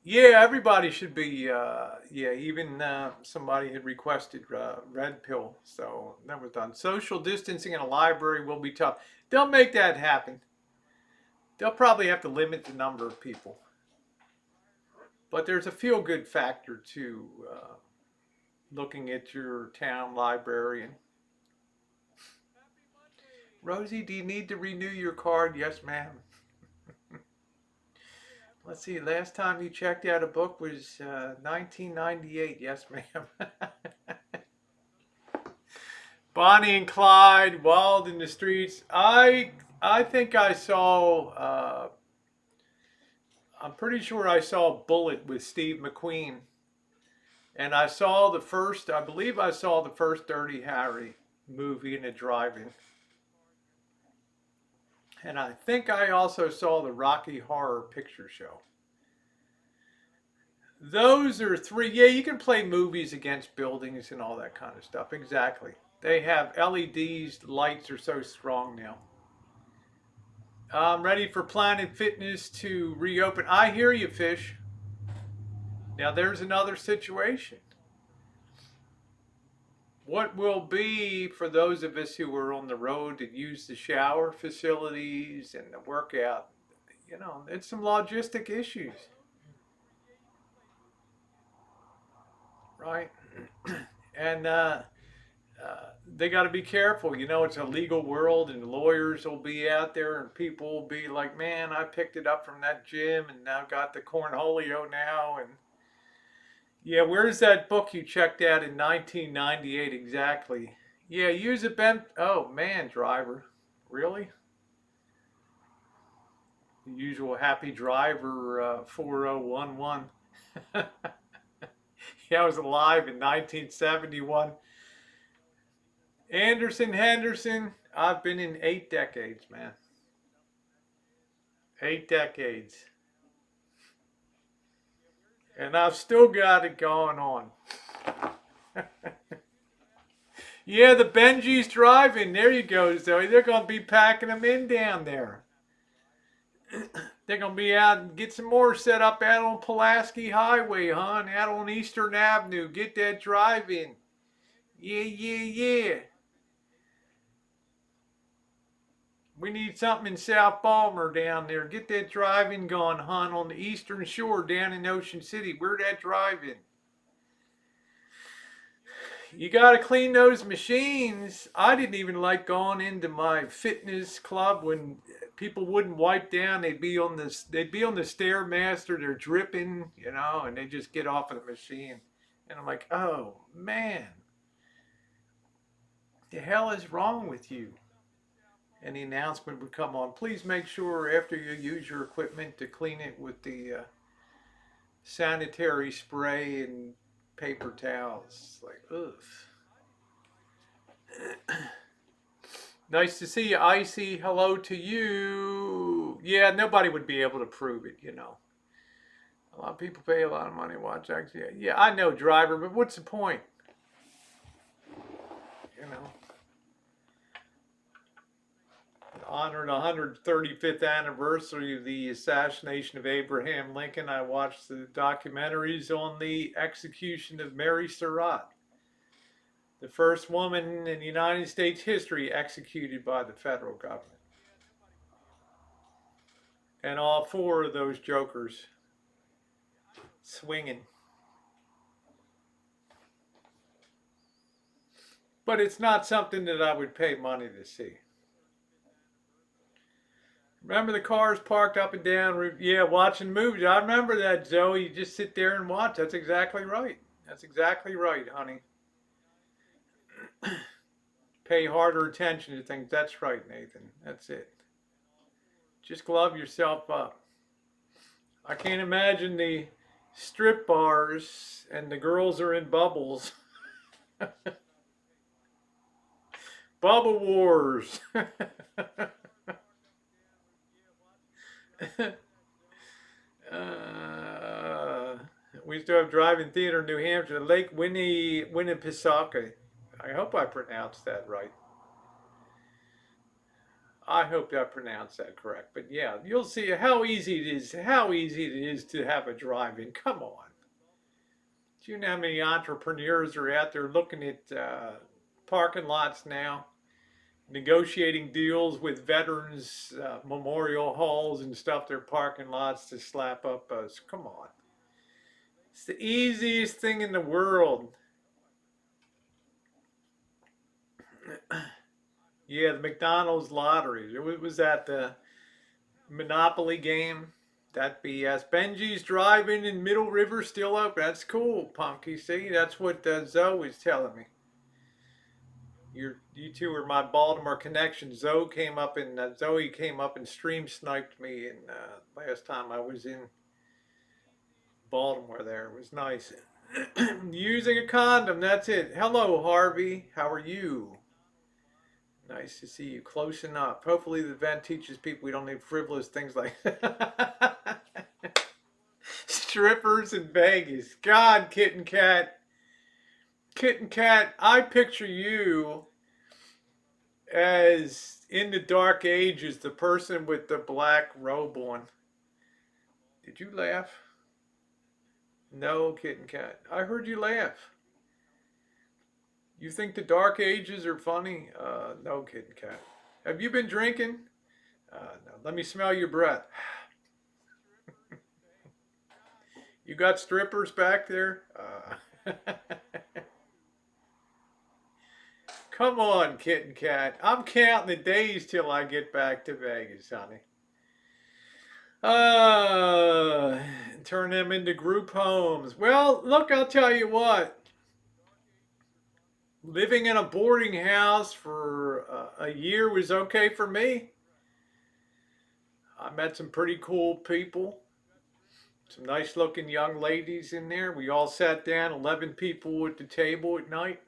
Yeah, everybody should be. Yeah, even somebody had requested red pill, so that was done. Social distancing in a library will be tough. They'll make that happen. They'll probably have to limit the number of people, but there's a feel good factor to looking at your town librarian. Rosie, do you need to renew your card? Yes, ma'am. Let's see. Last time you checked out a book was 1998. Yes, ma'am. Bonnie and Clyde, Wild in the Streets. I think I saw. I'm pretty sure I saw Bullet with Steve McQueen, and I saw the first. I believe I saw the first Dirty Harry movie in a drive-in, and I think I also saw the Rocky Horror Picture Show. Those are three. Yeah, you can play movies against buildings and all that kind of stuff. Exactly. They have LEDs. Lights are so strong now. I'm ready for Planet Fitness to reopen. I hear you, Fish. Now there's another situation. What will be for those of us who are on the road that use the shower facilities and the workout? It's some logistic issues, right? And they got to be careful. It's a legal world, and lawyers will be out there, and people will be like, "Man, I picked it up from that gym, and now got the cornholio now." And yeah, where's that book you checked out in 1998 exactly? Yeah, use a bent. Oh man, driver, really? The usual happy driver 4011. Yeah, I was alive in 1971. Anderson Henderson. I've been in 8 decades, man. 8 decades. And I've still got it going on. Yeah, the Benji's driving. There you go, Zoe. They're going to be packing them in down there. They're going to be out and get some more set up out on Pulaski Highway, hon. Out on Eastern Avenue. Get that drive in. Yeah, yeah, yeah. We need something in South Balmer down there. Get that drive-in going, hon, on the Eastern Shore down in Ocean City. Where that drive-in? You got to clean those machines. I didn't even like going into my fitness club when people wouldn't wipe down. They'd be on the stairmaster. They're dripping, and they just get off of the machine. And I'm like, oh man, the hell is wrong with you? And the announcement would come on. Please make sure after you use your equipment to clean it with the sanitary spray and paper towels. Like, ugh. Nice to see you, Icy. Hello to you. Yeah, nobody would be able to prove it, you know. A lot of people pay a lot of money to watch actually. Yeah, I know, driver, but what's the point? You know, honored 135th anniversary of the assassination of Abraham Lincoln. I watched the documentaries on the execution of Mary Surratt, the first woman in United States history executed by the federal government. And all four of those jokers swinging. But it's not something that I would pay money to see. Remember the cars parked up and down? Yeah, watching movies. I remember that, Zoe. You just sit there and watch. That's exactly right. That's exactly right, honey. Pay harder attention to things. That's right, Nathan. That's it. Just glove yourself up. I can't imagine the strip bars and the girls are in bubbles. Bubble wars. We used to have drive-in theater in New Hampshire, Lake Winnipesaukee. I hope I pronounced that right. I hope I pronounced that correct. But yeah, you'll see how easy it is. How easy it is to have a drive-in. Come on. Do you know how many entrepreneurs are out there looking at parking lots now, negotiating deals with veterans memorial halls and stuff, their parking lots to slap up us? Come on. It's the easiest thing in the world. Yeah, the McDonald's lottery. Was that the Monopoly game? That BS. Benji's driving in Middle River still up. That's cool, Punky. See, that's what Zoe was telling me. You two are my Baltimore connection. Zoe came up and stream sniped me. And last time I was in Baltimore, there it was nice. Using a condom. That's it. Hello, Harvey. How are you? Nice to see you close enough. Hopefully the event teaches people we don't need frivolous things like strippers in Vegas. God, Kitten Cat. Kitten Cat, I picture you as in the Dark Ages, the person with the black robe on. Did you laugh? No, Kitten Cat. I heard you laugh. You think the Dark Ages are funny? No, Kitten Cat. Have you been drinking? No. Let me smell your breath. You got strippers back there? Come on, Kitten Cat. I'm counting the days till I get back to Vegas, honey. Uh, Turn them into group homes. Well, look, I'll tell you what. Living in a boarding house for a year was okay for me. I met some pretty cool people, some nice looking young ladies in there. We all sat down, 11 people at the table at night,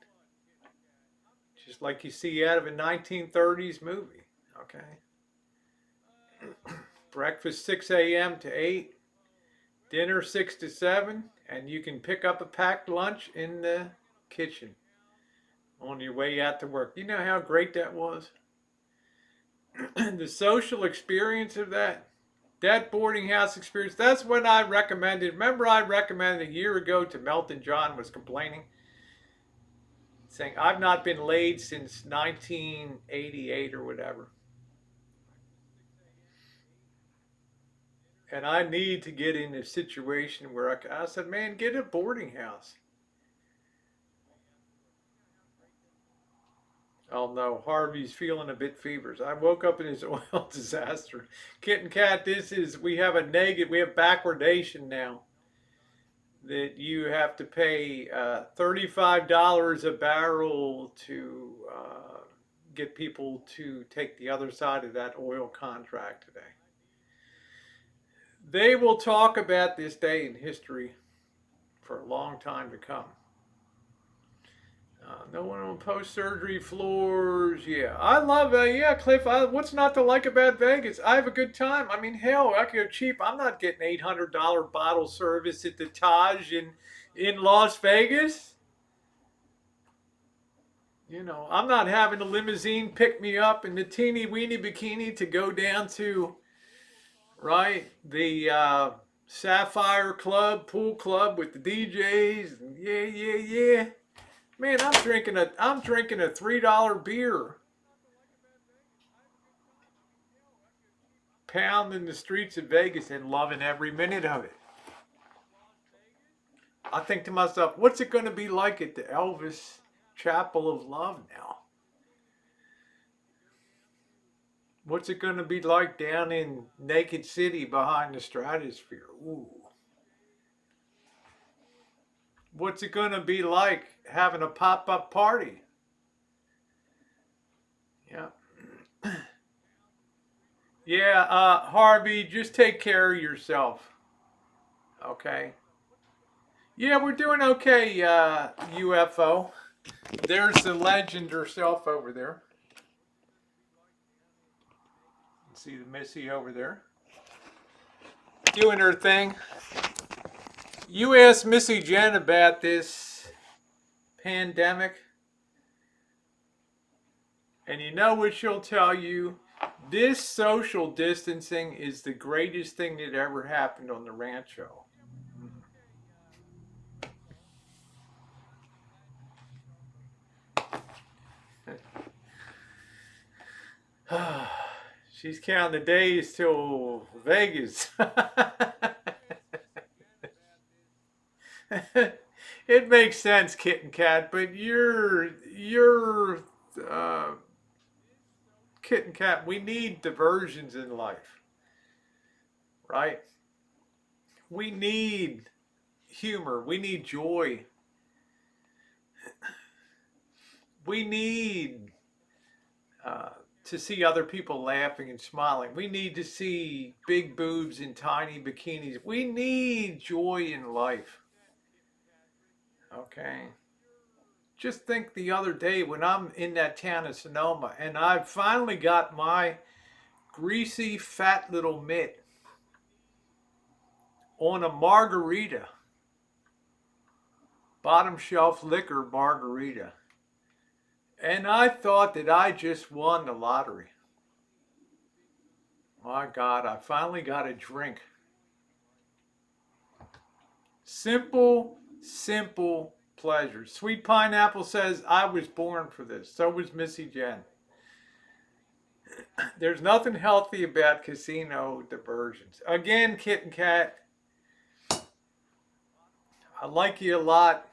just like you see out of a 1930s movie. Okay. Breakfast 6 a.m. to 8, dinner 6 to 7, and you can pick up a packed lunch in the kitchen on your way out to work. You know how great that was? The social experience of that boarding house experience, that's when I recommended. Remember, I recommended a year ago to Melton John was complaining, saying, I've not been laid since 1988 or whatever. And I need to get in a situation where I said, man, get a boarding house. Oh no, Harvey's feeling a bit feverish. I woke up in his oil disaster. Kitten Cat, we have we have backwardation now. That you have to pay $35 a barrel to get people to take the other side of that oil contract today. They will talk about this day in history for a long time to come. No one on post-surgery floors. Yeah, I love. Yeah, Cliff. What's not to like about Vegas? I have a good time. I mean, hell, I could go cheap. I'm not getting $800 bottle service at the Taj in Las Vegas. I'm not having a limousine pick me up in the teeny weeny bikini to go down to right the Sapphire Club, pool club with the DJs. And yeah, yeah, yeah. Man, I'm drinking a $3 beer, pounding the streets of Vegas and loving every minute of it. I think to myself, what's it going to be like at the Elvis Chapel of Love now? What's it going to be like down in Naked City behind the Stratosphere? Ooh. What's it going to be like having a pop-up party? Yeah. Yeah, Harvey, just take care of yourself. Okay. Yeah, we're doing okay, UFO. There's the legend herself over there. See the Missy over there doing her thing. You asked Missy Jen about this pandemic, and you know what she'll tell you? This social distancing is the greatest thing that ever happened on the rancho. She's counting the days till Vegas. It makes sense, Kitten Cat, but you're uh, Kitten Cat. We need diversions in life, right? We need humor. We need joy. We need uh, to see other people laughing and smiling. We need to see big boobs in tiny bikinis. We need joy in life. Okay. Just think the other day when I'm in that town of Sonoma and I finally got my greasy, fat little mitt on a margarita, bottom shelf liquor margarita. And I thought that I just won the lottery. My God, I finally got a drink. Simple, simple pleasure. Sweet Pineapple says, I was born for this. So was Missy Jen. There's nothing healthy about casino diversions. Again, Kitten Cat, I like you a lot.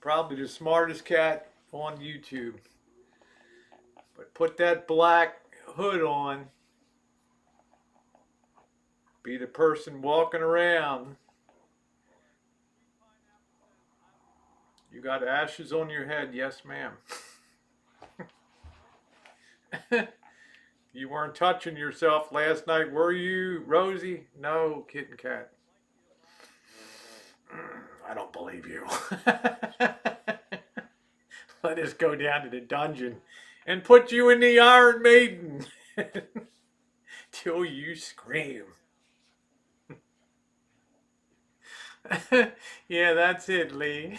Probably the smartest cat on YouTube. But put that black hood on. Be the person walking around. You got ashes on your head, yes, ma'am. You weren't touching yourself last night, were you, Rosie? No, Kitten Cat. I don't believe you. Let us go down to the dungeon and put you in the Iron Maiden till you scream. Yeah, that's it, Lee.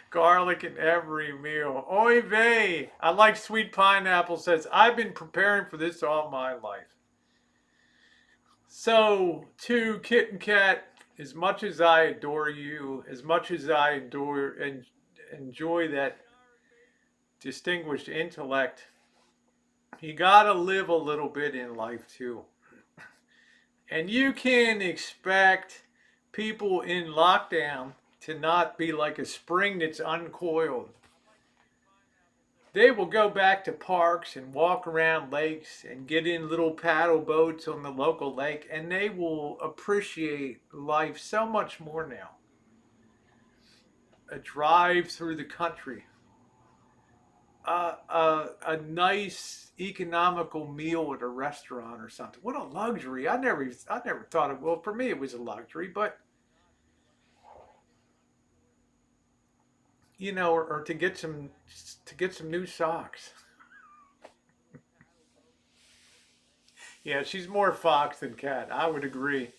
Garlic in every meal. Oy vey. I like Sweet Pineapple says, I've been preparing for this all my life. So, to Kitten Cat, as much as I adore you, as much as I adore and enjoy that distinguished intellect, you gotta live a little bit in life too. And you can expect people in lockdown to not be like a spring that's uncoiled. They will go back to parks and walk around lakes and get in little paddle boats on the local lake, and they will appreciate life so much more now. A drive through the country, a nice economical meal at a restaurant or something. What a luxury! I never thought it. Well, for me, it was a luxury, but or to get some new socks. Yeah, she's more fox than cat. I would agree.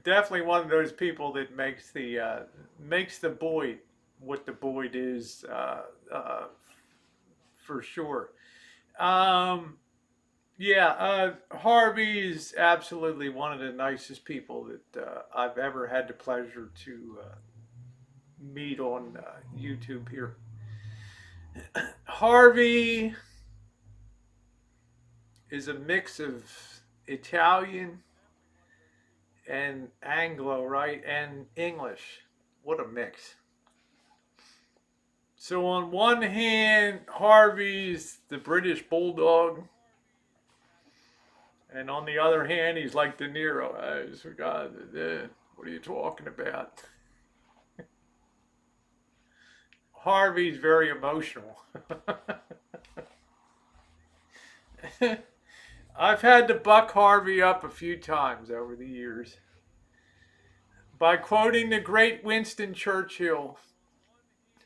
Definitely one of those people that makes the Boyd what the Boyd is, for sure. Um, yeah, Harvey is absolutely one of the nicest people that I've ever had the pleasure to meet on YouTube here. Harvey is a mix of Italian and Anglo, right? And English. What a mix. So, on one hand, Harvey's the British Bulldog, and on the other hand, he's like De Niro. God, what are you talking about? Harvey's very emotional. I've had to buck Harvey up a few times over the years by quoting the great Winston Churchill.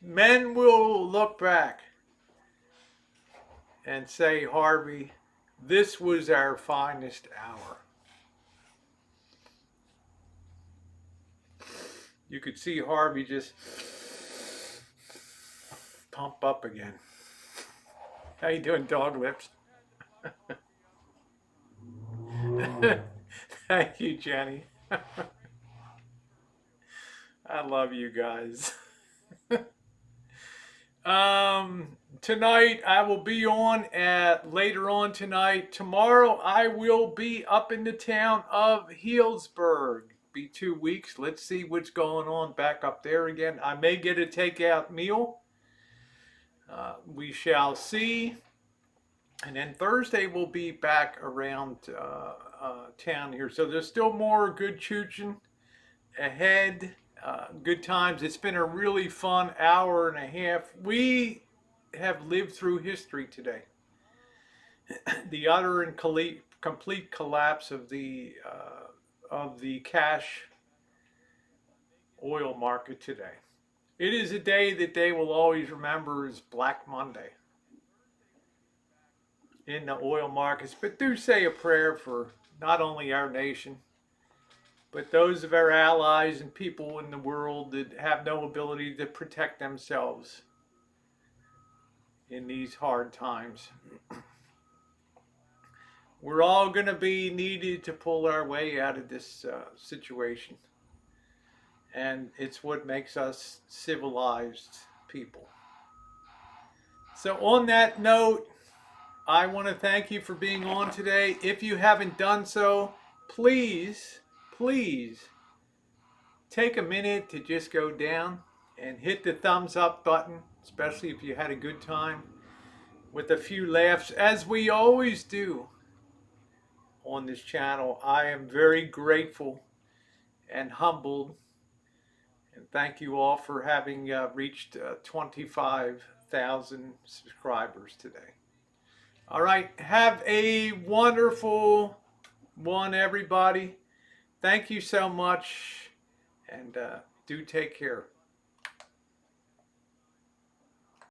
Men will look back and say, Harvey, this was our finest hour. You could see Harvey just pump up again. How you doing, dog lips? Thank you, Jenny. I love you guys. Tonight I will be on at later on tonight. Tomorrow I will be up in the town of Healdsburg. Be 2 weeks. Let's see what's going on back up there again. I may get a takeout meal. We shall see. And then Thursday we'll be back around town here. So there's still more good chooching ahead. Good times. It's been a really fun hour and a half. We have lived through history today. The utter and complete collapse of the cash oil market today. It is a day that they will always remember as Black Monday in the oil markets. But do say a prayer for not only our nation, but those of our allies and people in the world that have no ability to protect themselves in these hard times. We're all going to be needed to pull our way out of this situation. And it's what makes us civilized people. So, on that note, I want to thank you for being on today. If you haven't done so, please, please take a minute to just go down and hit the thumbs up button, especially if you had a good time with a few laughs, as we always do on this channel. I am very grateful and humbled, and thank you all for having reached 25,000 subscribers today. All right, have a wonderful one, everybody. Thank you so much, and do take care.